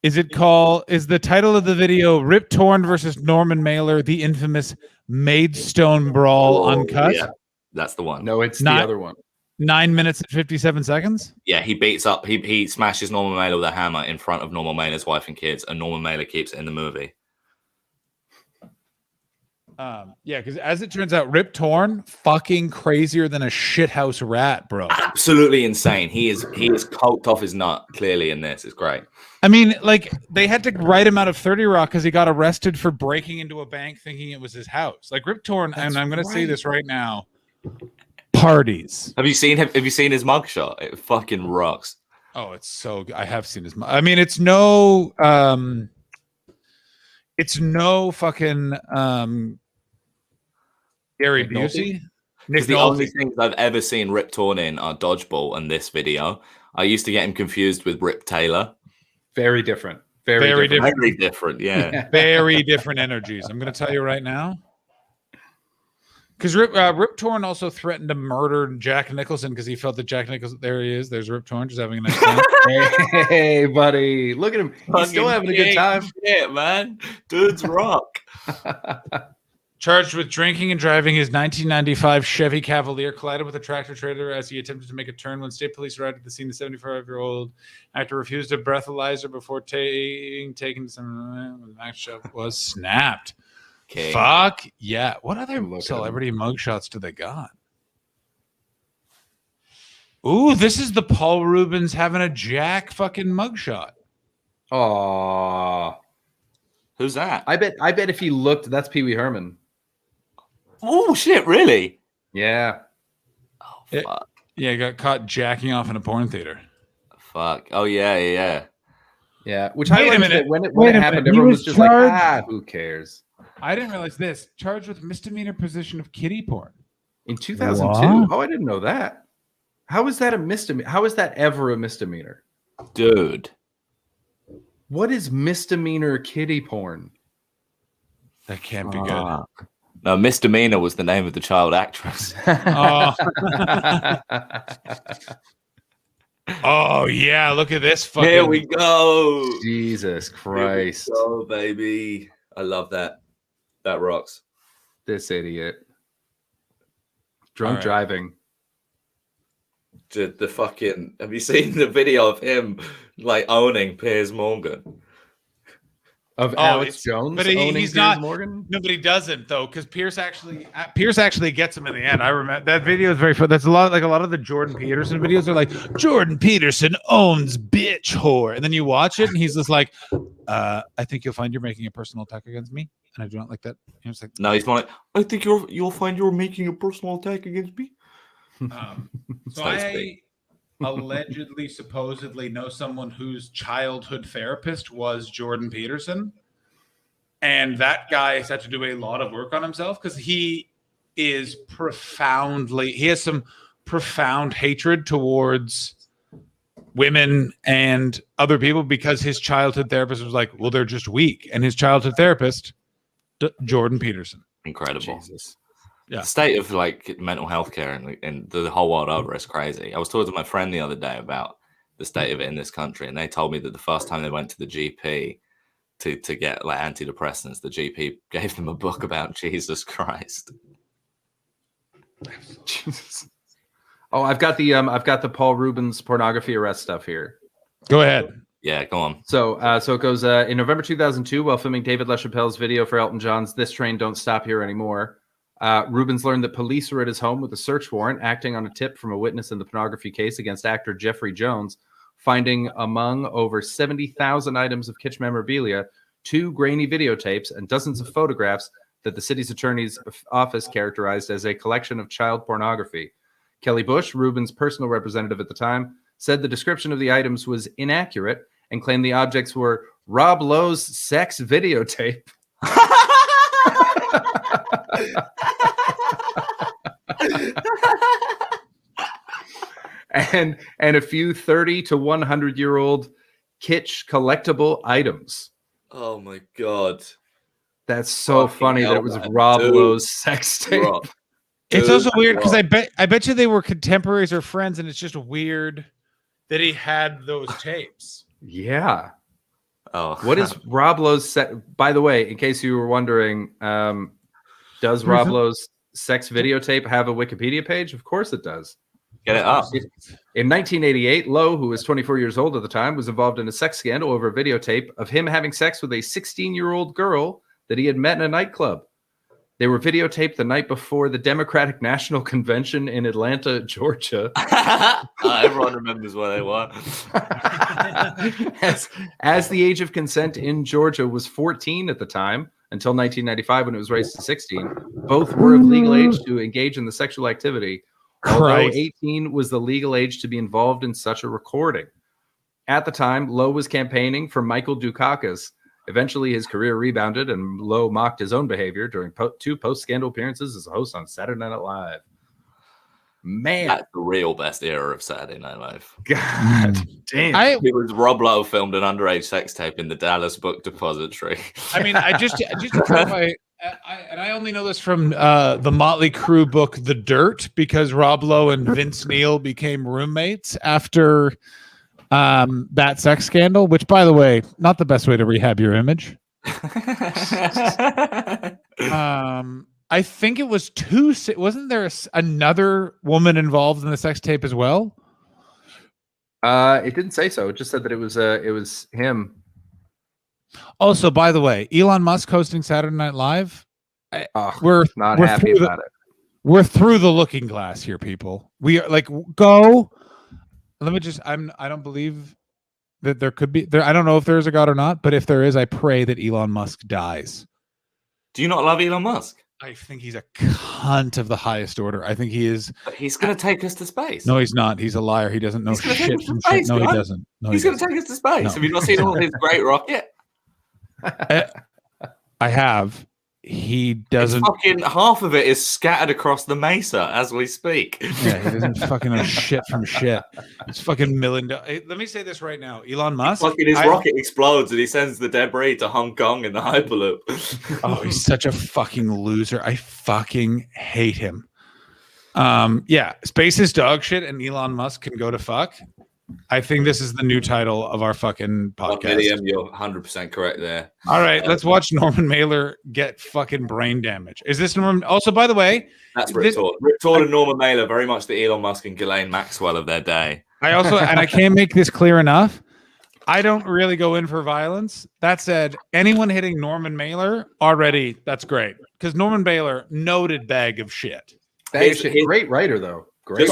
Is the title of the video Rip Torn versus Norman Mailer, the infamous Maidstone Brawl uncut? Yeah, that's the one. No, it's the other one. 9 minutes and 57 seconds? Yeah, he smashes Norman Mailer with a hammer in front of Norman Mailer's wife and kids, and Norman Mailer keeps it in the movie. Yeah, because as it turns out, Rip Torn fucking crazier than a shithouse rat, bro. Absolutely insane. He is coked off his nut clearly in this. It's great. I mean, like they had to write him out of 30 Rock because he got arrested for breaking into a bank thinking it was his house. Like Rip Torn, and I'm going to say this right now. Parties. Have you seen him? Have you seen his mugshot? It fucking rocks. Oh, it's so good. I have seen his. I mean, it's no fucking Gary Busey. The only things I've ever seen Rip Torn in are Dodgeball and this video. I used to get him confused with Rip Taylor. Very different. Very different. Yeah. Very different energies. I'm going to tell you right now. Because Rip Torn also threatened to murder Jack Nicholson because he felt that Jack Nicholson. There he is. There's Rip Torn just having a nice time. Hey, buddy, look at him. He's still having a good time. Yeah, man. Dude's rock. Charged with drinking and driving, his 1995 Chevy Cavalier collided with a tractor trailer as he attempted to make a turn. When state police arrived at the scene, the 75-year-old actor refused a breathalyzer before taking some. The shot was snapped. Okay. Fuck yeah! What other celebrity mugshots do they got? Ooh, this is the Paul Rubens having a Jack fucking mugshot. Oh, Who's that? I bet if he looked, that's Pee Wee Herman. Oh shit! Really? Yeah. Oh fuck. Yeah, got caught jacking off in a porn theater. Fuck. Oh yeah. Which Wait a I minute. when it Wait a happened, minute. He everyone was was just like, charged- who cares? I didn't realize this. Charged with misdemeanor possession of kiddie porn. In 2002. What? Oh, I didn't know that. How is that a misdemeanor? How is that ever a misdemeanor? Dude. What is misdemeanor kiddie porn? That can't be good. No, Misdemeanor was the name of the child actress. Oh. Oh yeah, look at this fucking. Here we go. Jesus Christ. Oh baby. I love that. That rocks. This idiot. Drunk All right. driving. The fucking. Have you seen the video of him like owning Piers Morgan? Of Oh, Alex it's- Jones but owning he's Piers not. Morgan? No, but he doesn't though, because Pierce actually gets him in the end. I remember that video is very fun. That's a lot of the Jordan Peterson videos are like Jordan Peterson owns bitch whore, and then you watch it and he's just like, I think you'll find you're making a personal attack against me, and I do not like that. And it's like, No, he's more like, I think you'll find you're making a personal attack against me. so So to I speak. allegedly, supposedly know someone whose childhood therapist was Jordan Peterson. And that guy has had to do a lot of work on himself because he has some profound hatred towards women and other people because his childhood therapist was like, well, they're just weak. And his childhood therapist, Jordan Peterson. Incredible. Jesus. Yeah. The state of like mental health care in the whole world over is crazy. I was talking to my friend the other day about the state of it in this country, and they told me that the first time they went to the GP to get like antidepressants, the GP gave them a book about Jesus Christ. Jesus. Oh, I've got the Paul Rubens pornography arrest stuff here. Go ahead. Yeah, go on. So it goes in November 2002, while filming David LaChapelle's video for Elton John's "This Train Don't Stop Here Anymore." Rubens learned that police were at his home with a search warrant, acting on a tip from a witness in the pornography case against actor Jeffrey Jones, finding among over 70,000 items of kitchen memorabilia 2 grainy videotapes and dozens of photographs that the city's attorney's office characterized as a collection of child pornography. Kelly Bush, Rubens' personal representative at the time, said the description of the items was inaccurate and claimed the objects were Rob Lowe's sex videotape. and a few 30 to 100-year-old kitsch collectible items. Oh my god. That's so Fucking funny that hell, it was man. Rob Dude. Lowe's sex tape. Rob. It's Dude, also weird because Rob. I bet you they were contemporaries or friends, and it's just weird that he had those tapes. Yeah. Oh, What is Rob Lowe's set? By the way, in case you were wondering, does Rob Lowe's sex videotape have a Wikipedia page? Of course it does. get it up? In 1988, Lowe, who was 24 years old at the time, was involved in a sex scandal over a videotape of him having sex with a 16-year-old girl that he had met in a nightclub. They were videotaped the night before the Democratic National Convention in Atlanta, Georgia. Everyone remembers where they were. as the age of consent in Georgia was 14 at the time, until 1995 when it was raised to 16. Both were of legal age to engage in the sexual activity, although 18 was the legal age to be involved in such a recording. At the time, Lowe was campaigning for Michael Dukakis. Eventually, his career rebounded, and Lowe mocked his own behavior during 2 post-scandal appearances as a host on Saturday Night Live. Man, That's the real best era of Saturday Night Live. God damn. It was Rob Lowe filmed an underage sex tape in the Dallas Book Depository. I mean, I just to clarify, And I only know this from the Motley Crue book, The Dirt, because Rob Lowe and Vince Neil became roommates after that sex scandal, which, by the way, not the best way to rehab your image. I think it was wasn't there another woman involved in the sex tape as well? It didn't say so. It just said that it was him. Also, by the way, Elon Musk hosting Saturday Night Live. We're happy about it. We're through the looking glass here, people. We are like, go. Let me just. I don't believe that there could be there. I don't know if there is a God or not, but if there is, I pray that Elon Musk dies. Do you not love Elon Musk? I think he's a cunt of the highest order. I think he is. But he's going to take us to space. No, he's not. He's a liar. He doesn't know shit from shit. No, he doesn't. No, he's going to take us to space. No. Have you not seen all his great rocket? I have. He doesn't. Fucking half of it is scattered across the mesa as we speak. Yeah, he doesn't fucking know shit from shit. It's fucking million. Let me say this right now, Elon Musk. Fucking his rocket explodes and he sends the debris to Hong Kong in the Hyperloop. Oh, he's such a fucking loser. I fucking hate him. Yeah, space is dog shit, and Elon Musk can go to fuck. I think this is the new title of our fucking podcast. You're 100% correct there. All right, let's watch Norman Mailer get fucking brain damage. Is this Norman? Also, by the way, that's Rip Torn. Rip Torn and Norman Mailer, very much the Elon Musk and Ghislaine Maxwell of their day. I also, and I can't make this clear enough, I don't really go in for violence. That said, anyone hitting Norman Mailer already, that's great. Because Norman Mailer, noted bag of shit. Great writer, though. Great.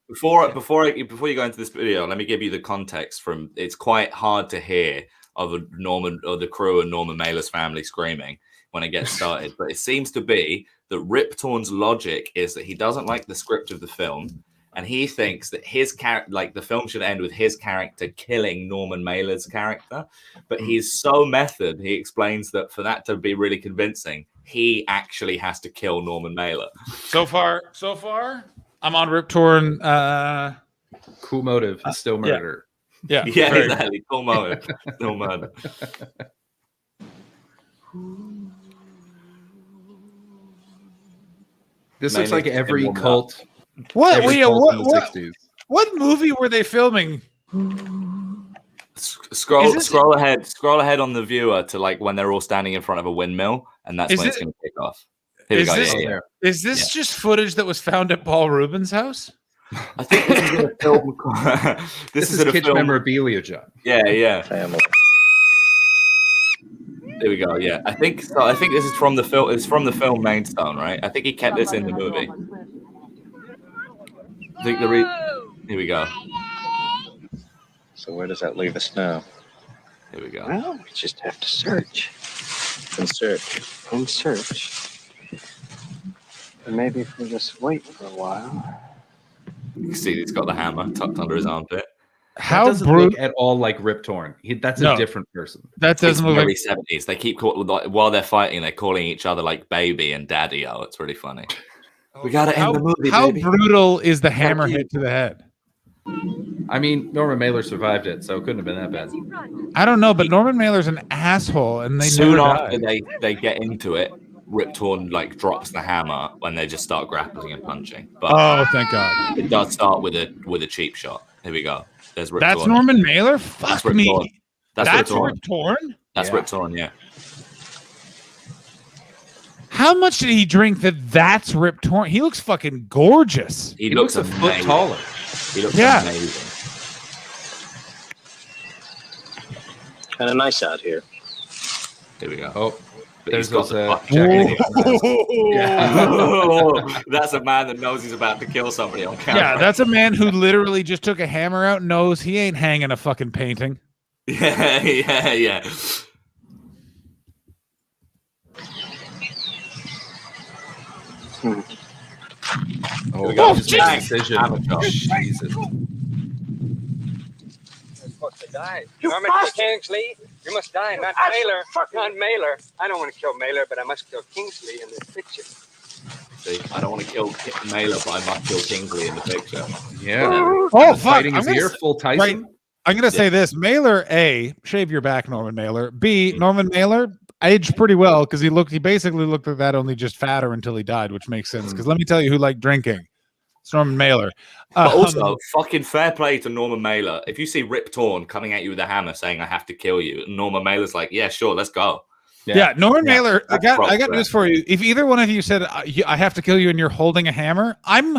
Before you go into this video, let me give you the context. From it's quite hard to hear of the crew and Norman Mailer's family screaming when it gets started, but it seems to be that Rip Torn's logic is that he doesn't like the script of the film, and he thinks that the film should end with his character killing Norman Mailer's character. But he's so method. He explains that for that to be really convincing, he actually has to kill Norman Mailer. So far. I'm on Rip Torn. Cool motive, still murder. Yeah, exactly. Cool motive, still murder. This looks like every cult. What? Every cult in the 60s. What movie were they filming? Scroll ahead on the viewer to like when they're all standing in front of a windmill, and that's when it's going to kick off. Here we go. Is this just footage that was found at Paul Rubin's house? I think this is a film. This is kitsch memorabilia, John. Yeah. Family. There we go. Yeah, I think so. I think this is from the film. It's from the film Mainstone, right? I think he kept this in the movie. I think here we go. So where does that leave us now? Here we go. Well, we just have to search. And search. And maybe if we just wait for a while. You can see he's got the hammer tucked under his armpit. How doesn't look at all like Rip Torn. That's a different person. That doesn't look very like 70s. They keep while they're fighting, they're calling each other like baby and daddy. Oh, it's really funny. We gotta end the movie. How baby. brutal is the hammer hit to the head? I mean, Norman Mailer survived it, so it couldn't have been that bad. I don't know, but Norman Mailer's an asshole, and they soon never after they get into it. Rip Torn like drops the hammer when they just start grappling and punching. But thank God! It does start with a cheap shot. Here we go. There's Rip That's Torn. Norman Mailer. Fuck Rip me. Torn. That's Rip Torn. That's Rip Torn. Yeah. How much did he drink that's Rip Torn? He looks fucking gorgeous. He looks a foot taller. He looks amazing. Kind of nice out here. Here we go. Oh. There's got Jacket. That's a man that knows he's about to kill somebody on camera. Yeah, that's a man who literally just took a hammer out and knows he ain't hanging a fucking painting. Yeah. Decision. Jesus. To die. Norman Kingsley, you must die, not Mailer. Not Mailer. I don't want to kill Mailer, but I must kill Kingsley in this picture. See, I don't want to kill Mailer, but I must kill Kingsley in the picture. Yeah. Oh, fuck. Fighting his ear, full Tyson. Right. I'm going to say this. Mailer, A, shave your back, Norman Mailer. B, Norman Mailer, aged pretty well because he basically looked like that, only just fatter until he died, which makes sense. Because let me tell you who liked drinking. It's Norman Mailer. But also, fucking fair play to Norman Mailer. If you see Rip Torn coming at you with a hammer saying, I have to kill you, Norman Mailer's like, yeah, sure, let's go. Yeah, Norman Mailer, I got news for you. If either one of you said, I have to kill you and you're holding a hammer, I'm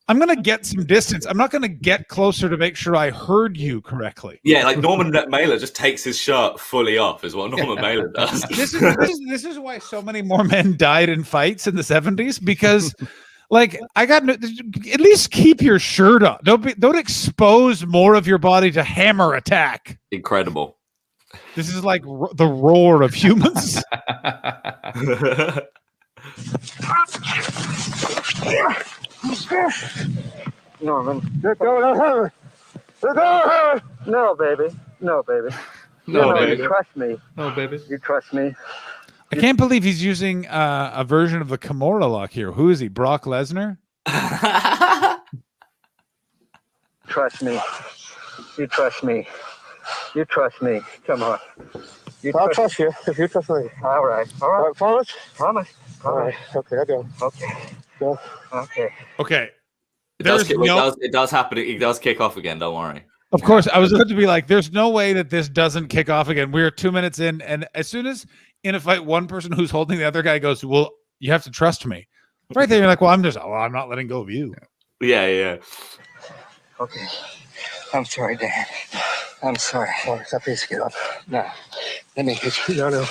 going to get some distance. I'm not going to get closer to make sure I heard you correctly. Yeah, like Norman Mailer just takes his shirt fully off is what Norman Mailer does. This is why so many more men died in fights in the 70s, because like at least keep your shirt on. Don't expose more of your body to hammer attack. Incredible. This is like the roar of humans. Norman. Let go. No, baby. No, baby. No, baby. You trust me. No, baby. You trust me. I can't believe he's using a version of the Kimura lock here. Who is he? Brock Lesnar? Trust me. You trust me. You trust me. Come on. I'll trust you if you trust me. All right. Promise? Promise. All right. Okay, I go. Okay. Go. Okay. Okay. It does happen. It does kick off again. Don't worry. Of course, I was going to be like, there's no way that this doesn't kick off again. We're 2 minutes in, and as soon as in a fight, one person who's holding the other guy goes, well, you have to trust me. Right there, you're like, well, I'm not letting go of you. Yeah. Okay. I'm sorry, Dan. I'm sorry. Oh, stop, please get up. No. Let me hit you. No.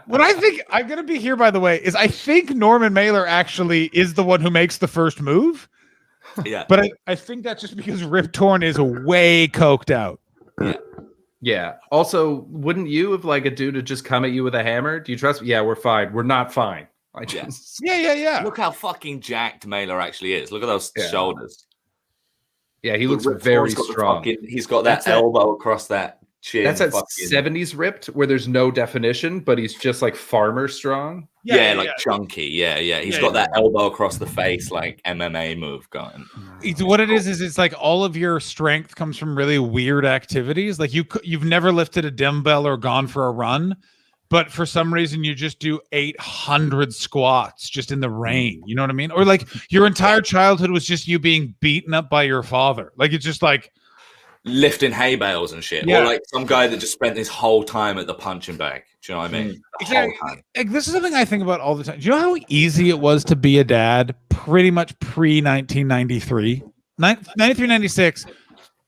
What I think I'm going to be here, by the way, is I think Norman Mailer actually is the one who makes the first move. Yeah. But I think that's just because Rip Torn is way coked out. Yeah. Also, wouldn't you, if like a dude had just come at you with a hammer? Do you trust me? Yeah, we're fine. We're not fine. Yeah. Look how fucking jacked Mailer actually is. Look at those shoulders. Yeah, he looks very strong. He's got that elbow across that chin. That's that 70s ripped where there's no definition, but he's just like farmer strong. Yeah, chunky. Yeah. He's got that elbow across the face, like MMA move going. What it is it's like all of your strength comes from really weird activities. Like you've never lifted a dumbbell or gone for a run, but for some reason you just do 800 squats just in the rain. You know what I mean? Or like your entire childhood was just you being beaten up by your father. Like it's just like lifting hay bales and shit. Yeah. Or like some guy that just spent his whole time at the punching bag. Do you know what I mean? Like, this is something I think about all the time. Do you know how easy it was to be a dad pretty much pre-1993? 93, 96.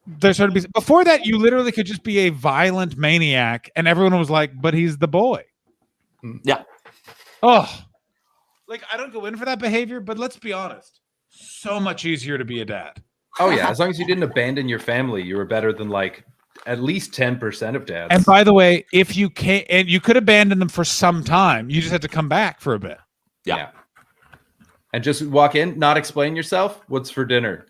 There started to be, before that, you literally could just be a violent maniac, and everyone was like, but he's the boy. Yeah. Oh. Like, I don't go in for that behavior, but let's be honest. So much easier to be a dad. Oh, yeah. As long as you didn't abandon your family, you were better than like at least 10% of dads. And by the way, if you can't, and you could abandon them for some time, you just had to come back for a bit. Yeah. And just walk in, not explain yourself. What's for dinner?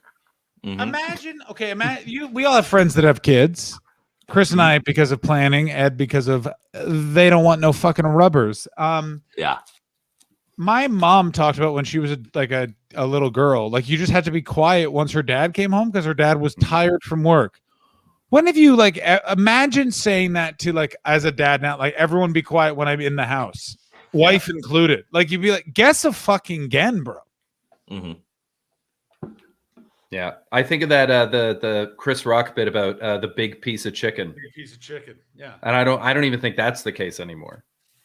Mm-hmm. Imagine, we all have friends that have kids. Chris and I, because of planning, Ed, because of they don't want no fucking rubbers. Yeah. My mom talked about when she was a little girl, like you just had to be quiet once her dad came home because her dad was tired from work. When have you imagine saying that to as a dad now, everyone be quiet when I'm in the house, wife included. Like you'd be like, guess a fucking gen, bro. Mm-hmm. Yeah, I think of that the Chris Rock bit about the big piece of chicken. Big piece of chicken, yeah. And I don't even think that's the case anymore.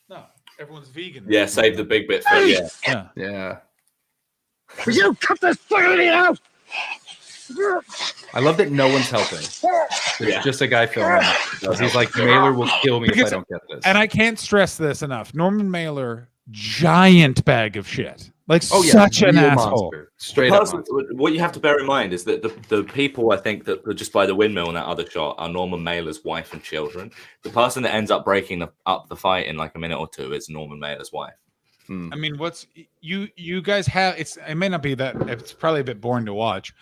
No, everyone's vegan. Yeah, save the big bit for Yeah. Will you cut this fucking out? I love that no one's helping. There's just a guy filming. He's like, Mailer will kill me if I don't get this. And I can't stress this enough. Norman Mailer, giant bag of shit. Such an asshole. Monster. Straight up monster. What you have to bear in mind is that the people I think that were just by the windmill in that other shot are Norman Mailer's wife and children. The person that ends up breaking up the fight in a minute or two is Norman Mailer's wife. I mean, what's you guys have? It may not be that. It's probably a bit boring to watch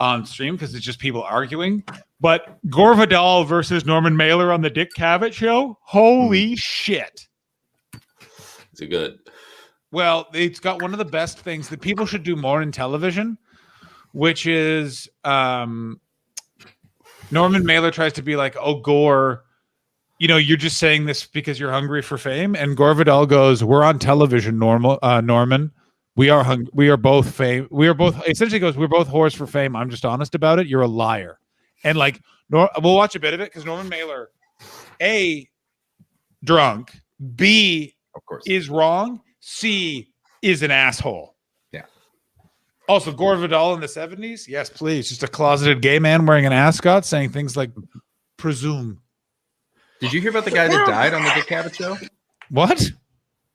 on stream because it's just people arguing. But Gore Vidal versus Norman Mailer on the Dick Cavett show. Holy shit! Is it good? Well, it's got one of the best things that people should do more in television, which is Norman Mailer tries to be like, oh, Gore, you know, you're just saying this because you're hungry for fame. And Gore Vidal goes, we're on television, Norman. We are we are both fame. We are both essentially goes, we're both whores for fame. I'm just honest about it. You're a liar. And like, we'll watch a bit of it because Norman Mailer, A, drunk, B, of course, is wrong, C, is an asshole. Yeah. Also, Gore Vidal in the 70s, yes, please. Just a closeted gay man wearing an ascot saying things like presume. Did you hear about the guy that died on the Dick Cavett show? What?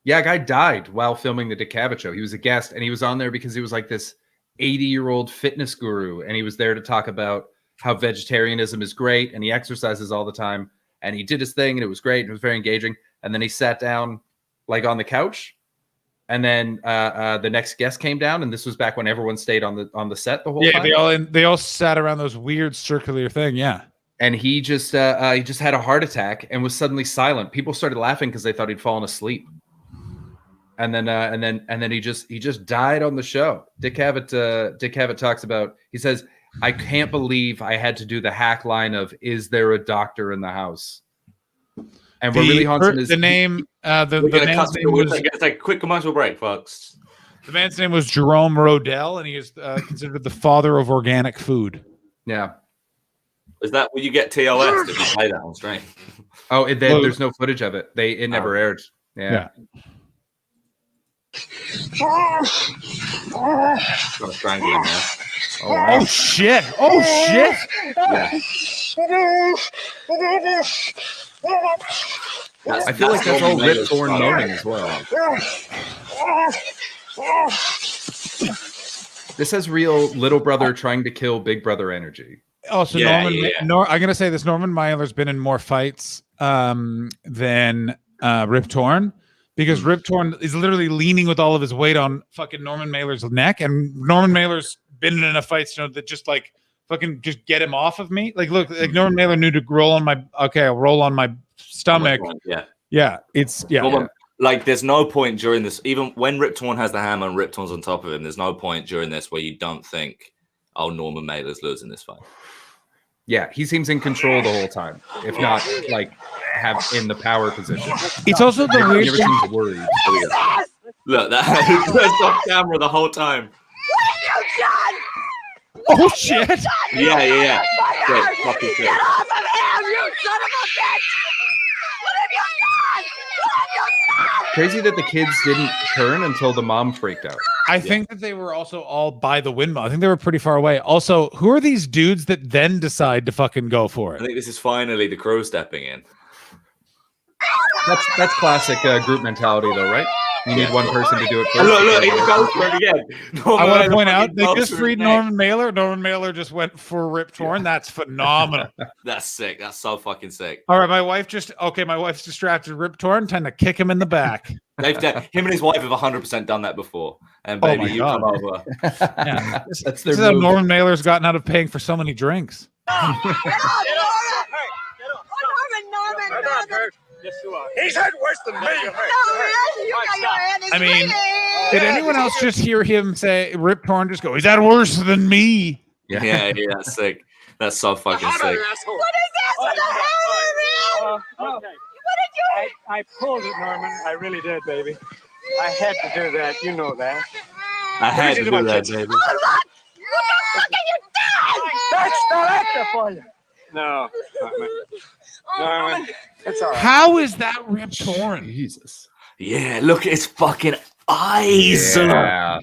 Yeah, a guy died while filming the Dick Cavett show. He was a guest, and he was on there because he was like this 80-year-old fitness guru, and he was there to talk about how vegetarianism is great, and he exercises all the time, and he did his thing, and it was great, and it was very engaging. And then he sat down like on the couch, and then the next guest came down, and this was back when everyone stayed on the set the whole time. Yeah, they all sat around those weird circular thing. Yeah. And he just had a heart attack and was suddenly silent. People started laughing because they thought he'd fallen asleep. And then he just died on the show. Dick Cavett talks about, he says, I can't believe I had to do the hack line of, is there a doctor in the house? And what really haunts him is we're going to take a quick commercial break, folks. The man's name was Jerome Rodell, and he is considered the father of organic food. Yeah. Is that where you get TOS if you play that on stream? Oh, there's no footage of it. It never aired. Yeah. Got strangle him now. Oh, wow. Oh shit! Oh shit! Yeah. I feel like that's all Rip Torn moaning as well. This has real little brother trying to kill big brother energy. Oh, so I'm gonna say this. Norman Mailer's been in more fights than Rip Torn, because Rip Torn is literally leaning with all of his weight on fucking Norman Mailer's neck, and Norman Mailer's been in enough fights, you know, that just like fucking just get him off of me. Like, look, like Norman Mailer knew to roll on my I'll roll on my stomach. Like, there's no point during this, even when Rip Torn has the hammer and Rip Torn's on top of him, there's no point during this where you don't think, oh, Norman Mailer's losing this fight. Yeah, he seems in control the whole time, if not like have in the power position. It's also the weird never seems worried. Look, that's off camera the whole time. Oh shit! Yeah. Get off of him, you son of a bitch! What have you done? Crazy that the kids didn't turn until the mom freaked out. I think that they were also all by the windmill. I think they were pretty far away. Also, who are these dudes that then decide to fucking go for it? I think this is finally the crew stepping in. That's classic group mentality, though, right? You need one person to do it first. Look, he goes for it again. I want to point out, they just freed Norman Mailer. Norman Mailer just went for Rip Torn. That's phenomenal. That's sick. That's so fucking sick. All right, my wife's distracted Rip Torn, time to kick him in the back. Him and his wife have 100% done that before. And baby, you come over. Yeah. This is how Norman Mailer's gotten out of paying for so many drinks. Norman. He's hurt worse than me. I mean, did anyone else just hear him say, Rip Torn just go, he's had worse than me? Yeah, that's sick. That's so fucking sick. What is this? What the hell, man? What did you? I pulled it, Norman. I really did, baby. I had to do that. You know that. I had to do that, baby. Oh, look at you done! That's not actor for you. No, Norman. It's all right. How is that Rip Torn? Jesus. Yeah, look at his fucking eyes. Yeah.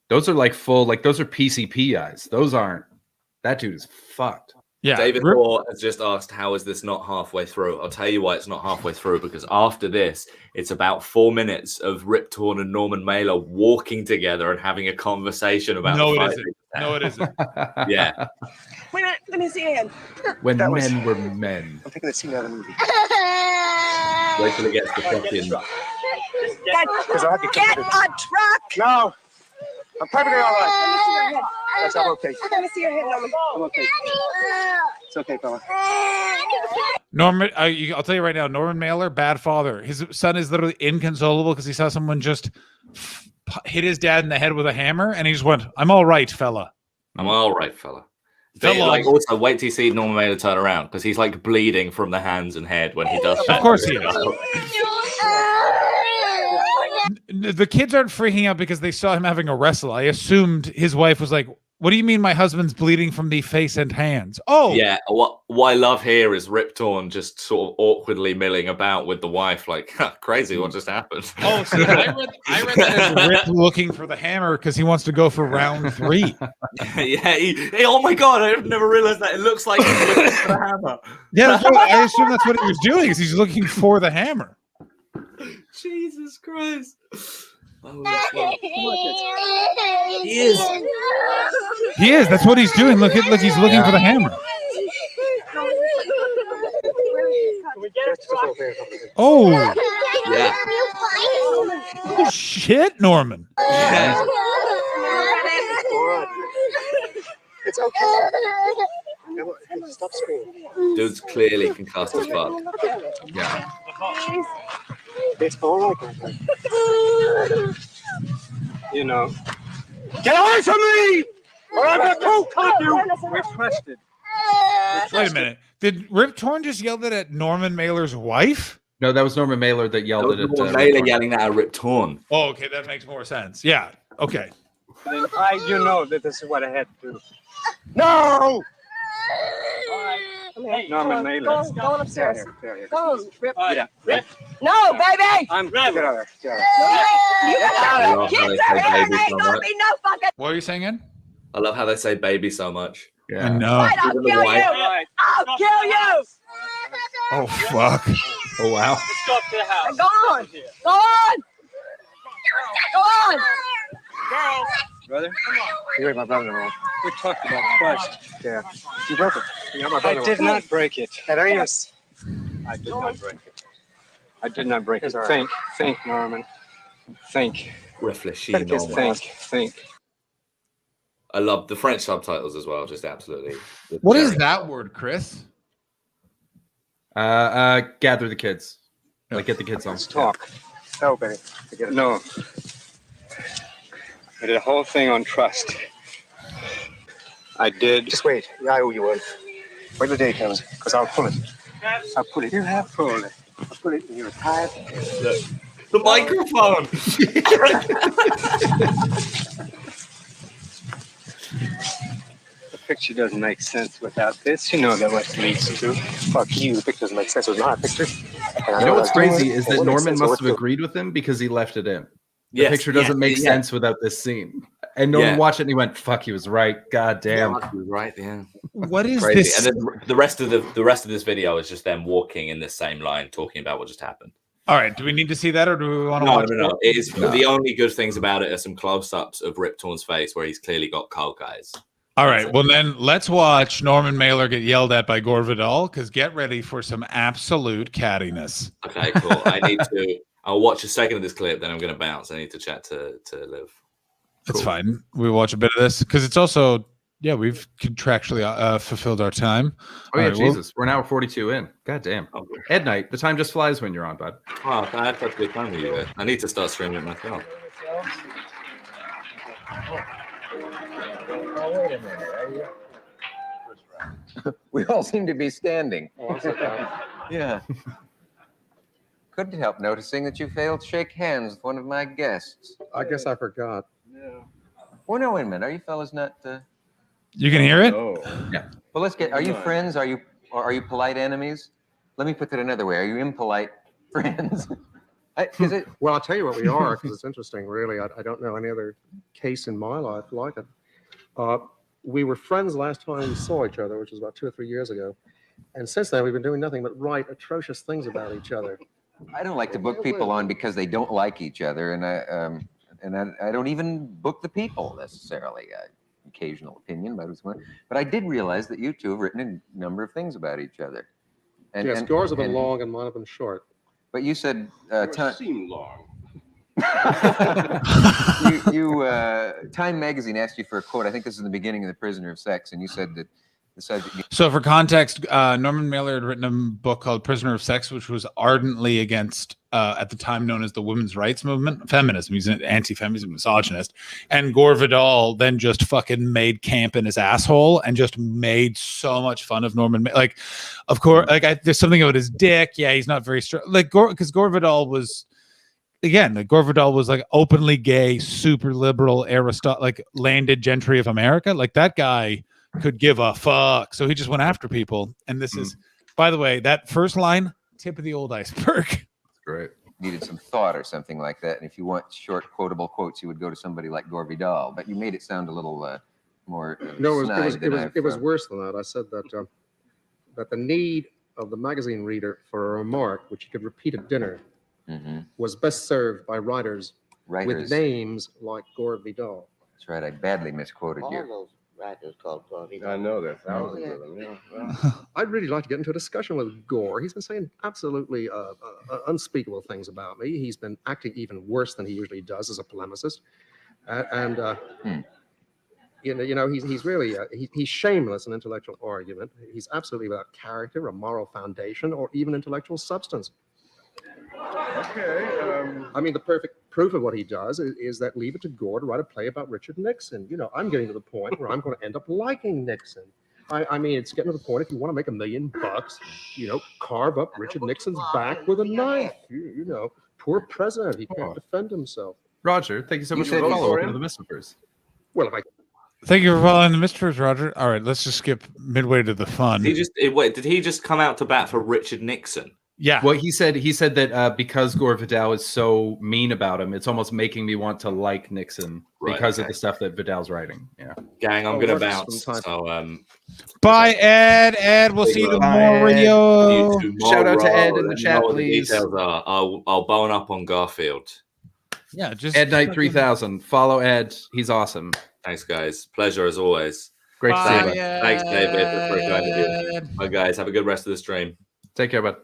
Those are like full, like those are PCP eyes. Those aren't. That dude is fucked. Yeah. David Moore has just asked, how is this not halfway through? I'll tell you why it's not halfway through, because after this, it's about 4 minutes of Rip Torn and Norman Mailer walking together and having a conversation about No, the it fight. isn't. No, it isn't. Yeah. Wait, let me see your hand. When men were men. I'm taking the scene out of the movie. Wait till it gets the fucking... Get a truck! No. I'm perfectly all right. That's all okay. Let me see your hand, Norman. I'm okay. It's okay, fella. Norman, I'll tell you right now, Norman Mailer, bad father. His son is literally inconsolable because he saw someone just hit his dad in the head with a hammer, and he just went, I'm all right, fella. I'm all right, fella. But, like, also, wait till you see Norman Mailer turn around because he's like bleeding from the hands and head when he does that. Of course he is. The kids aren't freaking out because they saw him having a wrestle. I assumed his wife was like, "What do you mean my husband's bleeding from the face and hands?" Oh, yeah. What I love here is Rip Torn just sort of awkwardly milling about with the wife, like, crazy, what just happened? Oh, see, I read that as Rip looking for the hammer because he wants to go for round 3. Yeah. Oh my god, I never realized that. It looks like he's looking for the hammer. Yeah, I assume that's what he was doing. Is he's looking for the hammer? Jesus Christ. He is. He is. That's what he's doing. Look, he's looking for the hammer. Oh. Yeah. Oh, shit, Norman. Yeah. It's okay. Stop screaming. Dude's clearly concussed as fuck. Yeah. It's all right. You know. Get away from me! Or I'm going to cut you! We're trusted. Wait a minute. Did Rip Torn just yell that at Norman Mailer's wife? No, that was Norman Mailer that yelled it at Norman Rip Mailer Torn. yelling that at Rip Torn. Oh, okay, that makes more sense. Yeah, okay. Then you know that this is what I had to do. No! Hey, Norman Mailer. Go on upstairs. Here. Go on, Rip. Rip. No, baby! I'm Get out of there. Get out of You got I out love of how kids they are say here, baby ain't so gonna much. be no fucking What are you saying? I love how they say baby so much. Yeah. I know. fight, I'll Even the kill wife. you! I'll kill you! Oh, fuck. Oh, wow. Let's go up to the house. Go on! Go on! Go on! Brother, You're my brother-in-law. we talked about trust. Yeah. You broke it. You're my I brother-in-law. did not break it. Hey, there he is. I did not break it. I did not break it. It's all right. Think, Norman. Think. Reflection. Think. I love the French subtitles as well, just absolutely. What is that word, Chris? Gather the kids. Like, get the kids on. Let's talk. No, baby. Forget it. No. I did a whole thing on trust. I did. Just wait. Yeah, I owe you one. Wait till the day comes, because I'll pull it. I'll pull it. You have pulled it. I'll pull it, and you're tired. The microphone. The picture doesn't make sense without this. You know that what it leads to. Fuck you. The picture doesn't make sense. It was not a picture. You know what's crazy is that Norman must have agreed with him because he left it in. The Yes, picture doesn't make sense without this scene. And Norman watched it and he went, "Fuck, he was right. God damn." Yeah, he was right. Yeah. What is Crazy. this? And then the rest of this video is just them walking in the same line, talking about what just happened. All right, do we need to see that or do we want to watch No. It is the only good things about it are some close-ups of Rip Torn's face where he's clearly got cold eyes. All right, well then let's watch Norman Mailer get yelled at by Gore Vidal because get ready for some absolute cattiness. Okay, cool. I'll watch a second of this clip, then I'm going to bounce. I need to chat to Liv. That's fine. We watch a bit of this because it's also, we've contractually fulfilled our time. Oh, yeah, right, Jesus. We're now 42 in. God damn. Ed Night, the time just flies when you're on, bud. Oh, I had such a good time with you guys. I need to start streaming it myself. We all seem to be standing. Yeah. Couldn't help noticing that you failed to shake hands with one of my guests. I guess I forgot. Well, no, wait a minute. Are you fellas not? You can hear it? Yeah. Well, let's get. Are you friends? Are you polite enemies? Let me put that another way. Are you impolite friends? Well, I'll tell you what we are, because it's interesting, really. I don't know any other case in my life like it. We were friends last time we saw each other, which was about 2 or 3 years ago. And since then, we've been doing nothing but write atrocious things about each other. I don't like to book people on because they don't like each other, and I don't even book the people necessarily. Occasional opinion about who's one, but I did realize that you two have written a number of things about each other. And, Yes, yours have been long and mine have been short. But you said seem long. you Time Magazine asked you for a quote. I think this is in the beginning of The Prisoner of Sex, and you said that So for context, Norman Mailer had written a book called Prisoner of Sex, which was ardently against, at the time known as the women's rights movement, feminism. He's an anti-feminism misogynist. And Gore Vidal then just fucking made camp in his asshole and just made so much fun of Norman. Like, of course, like there's something about his dick. Yeah, he's not very strong. Like because Gore Vidal was, again, like Gore Vidal was like openly gay, super liberal, like landed gentry of America. Like that guy could give a fuck, so he just went after people. And this is, by the way, that first line, tip of the old iceberg. That's great. Needed some thought or something like that, and if you want short quotable quotes, you would go to somebody like Gore Vidal. But you made it sound a little more. No, it was worse than that. I said that that the need of the magazine reader for a remark which he could repeat at dinner was best served by writers with names like Gore Vidal. That's right. I badly misquoted you. Writers called Gore Vidal. I know that. Thousands of them. Yeah. I'd really like to get into a discussion with Gore. He's been saying absolutely unspeakable things about me. He's been acting even worse than he usually does as a polemicist, you know, he's really he's shameless in intellectual argument. He's absolutely without character, a moral foundation, or even intellectual substance. Okay. I mean, the perfect proof of what he does is that Leave It to Gore to write a play about Richard Nixon. You know, I'm getting to the point where I'm going to end up liking Nixon. I mean, it's getting to the point, if you want to make $1 million, you know, carve up Richard Nixon's back with a knife. You know, poor president. He can't defend himself. Roger, thank you so much for the follow-up to the Mystiverse. Well, if I... Thank you for following the Mystiverse, Roger. All right, let's just skip midway to the fun. Did he just come out to bat for Richard Nixon? Yeah. Well, he said that because Gore Vidal is so mean about him, it's almost making me want to like Nixon because of the stuff that Vidal's writing. Yeah. Gang, I'm gonna bounce. So bye, Ed. Ed, we'll see you tomorrow. Shout out to Ed in the chat, please. I'll bone up on Garfield. Yeah, just Ed Knight 3000. Follow Ed. He's awesome. Thanks, guys. Pleasure as always. Great to see you. Thanks, David. Bye, guys. Have a good rest of the stream. Take care, bud.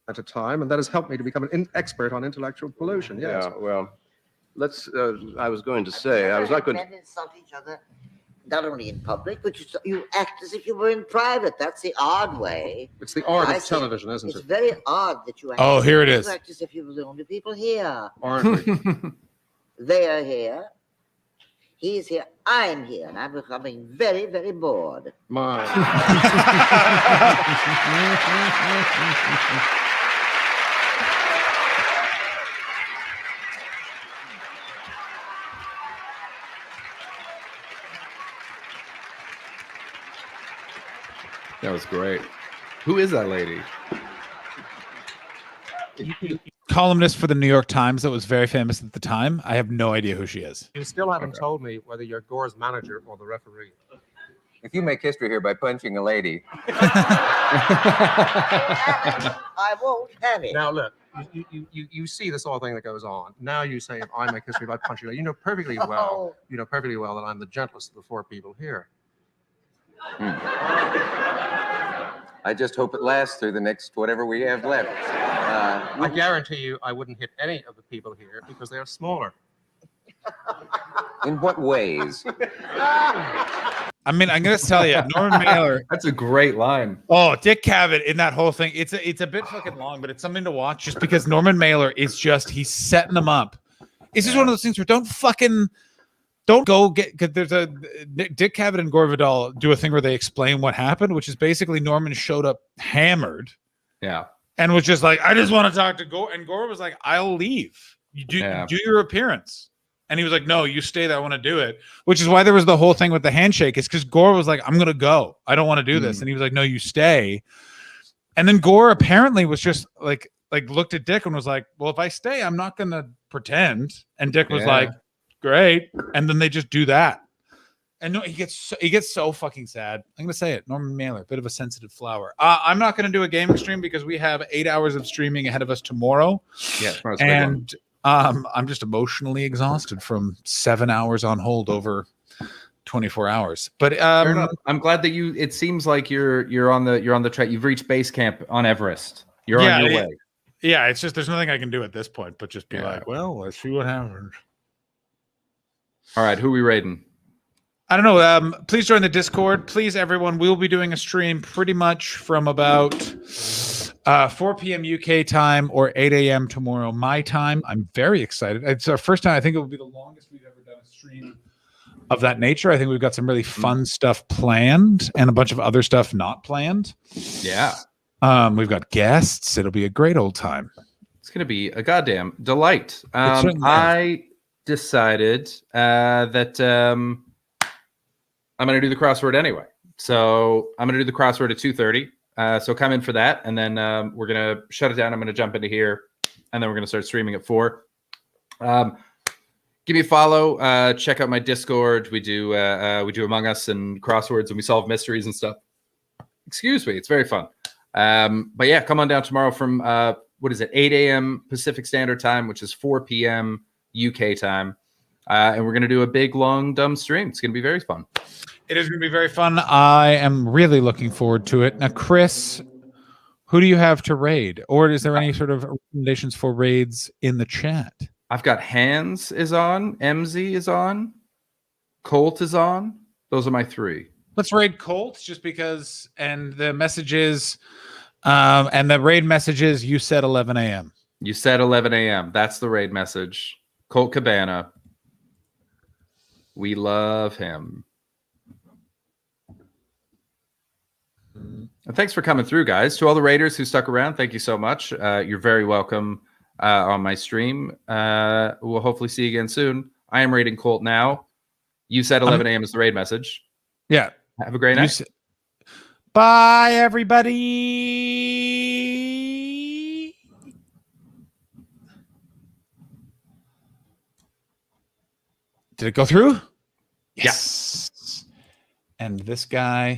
At a time, and that has helped me to become an expert on intellectual pollution. Yes. Yeah, well, let's. I was going to say, I was not going to. Men insult each other, not only in public, but you act as if you were in private. That's the odd way. It's the art of television, isn't it? It's very odd that you act. Oh, here it is. You act as if you were the only people here. Aren't we? They are here. He's here. I'm here, and I'm becoming very, very bored. My. That was great. Who is that lady? Columnist for the New York Times that was very famous at the time. I have no idea who she is. You still haven't told me whether you're Gore's manager or the referee. If you make history here by punching a lady. I won't have it. Now look, you see this whole thing that goes on. Now you say if I make history by punching a lady, you know perfectly well that I'm the gentlest of the four people here. I just hope it lasts through the next whatever we have left. I guarantee you I wouldn't hit any of the people here because they are smaller. In what ways? I mean, I'm going to tell you, Norman Mailer. That's a great line. Oh, Dick Cavett in that whole thing. It's a bit fucking long, but it's something to watch just because Norman Mailer is just, he's setting them up. It's just one of those things where don't go get, because there's a Dick Cavett and Gore Vidal do a thing where they explain what happened, which is basically Norman showed up hammered. Yeah. And was just like, I just want to talk to Gore. And Gore was like, I'll leave. You do your appearance. And he was like, no, you stay there. I want to do it. Which is why there was the whole thing with the handshake, is because Gore was like, I'm going to go. I don't want to do this. And he was like, no, you stay. And then Gore apparently was just like looked at Dick and was like, well, if I stay, I'm not going to pretend. And Dick was like, great. And then they just do that. And no, he gets so fucking sad. I'm gonna say it. Norman Mailer, bit of a sensitive flower. I'm not gonna do a gaming stream because we have 8 hours of streaming ahead of us tomorrow. Yeah, and I'm just emotionally exhausted from 7 hours on hold over 24 hours. But I'm glad that it seems like you're on the track. You've reached base camp on Everest. You're on your way. Yeah, it's just there's nothing I can do at this point but just be like, well, let's see what happens. All right, who are we raiding? I don't know. Please join the Discord. Please, everyone. We'll be doing a stream pretty much from about 4 p.m. UK time or 8 a.m. tomorrow my time. I'm very excited. It's our first time. I think it will be the longest we've ever done a stream of that nature. I think we've got some really fun stuff planned and a bunch of other stuff not planned. Yeah. We've got guests. It'll be a great old time. It's going to be a goddamn delight. certainly is. I decided that I'm going to do the crossword anyway. So I'm going to do the crossword at 2:30. So come in for that. And then we're going to shut it down. I'm going to jump into here. And then we're going to start streaming at 4. Give me a follow. Check out my Discord. We do Among Us and crosswords, and we solve mysteries and stuff. Excuse me. It's very fun. But yeah, come on down tomorrow from 8 a.m. Pacific Standard Time, which is 4 p.m. UK time. And we're going to do a big, long, dumb stream. It's going to be very fun. It is going to be very fun. I am really looking forward to it. Now, Chris, who do you have to raid? Or is there any sort of recommendations for raids in the chat? I've got Hands is on, MZ is on, Colt is on. Those are my 3. Let's raid Colt just because, and the messages, and the raid messages, you said 11 a.m. You said 11 a.m. That's the raid message. Colt Cabana. We love him. And thanks for coming through, guys. To all the raiders who stuck around, thank you so much. You're very welcome on my stream. We'll hopefully see you again soon. I am raiding Colt now. You said 11 a.m. is the raid message. Yeah. Have a great night. Bye, everybody. Did it go through? Yes. And this guy.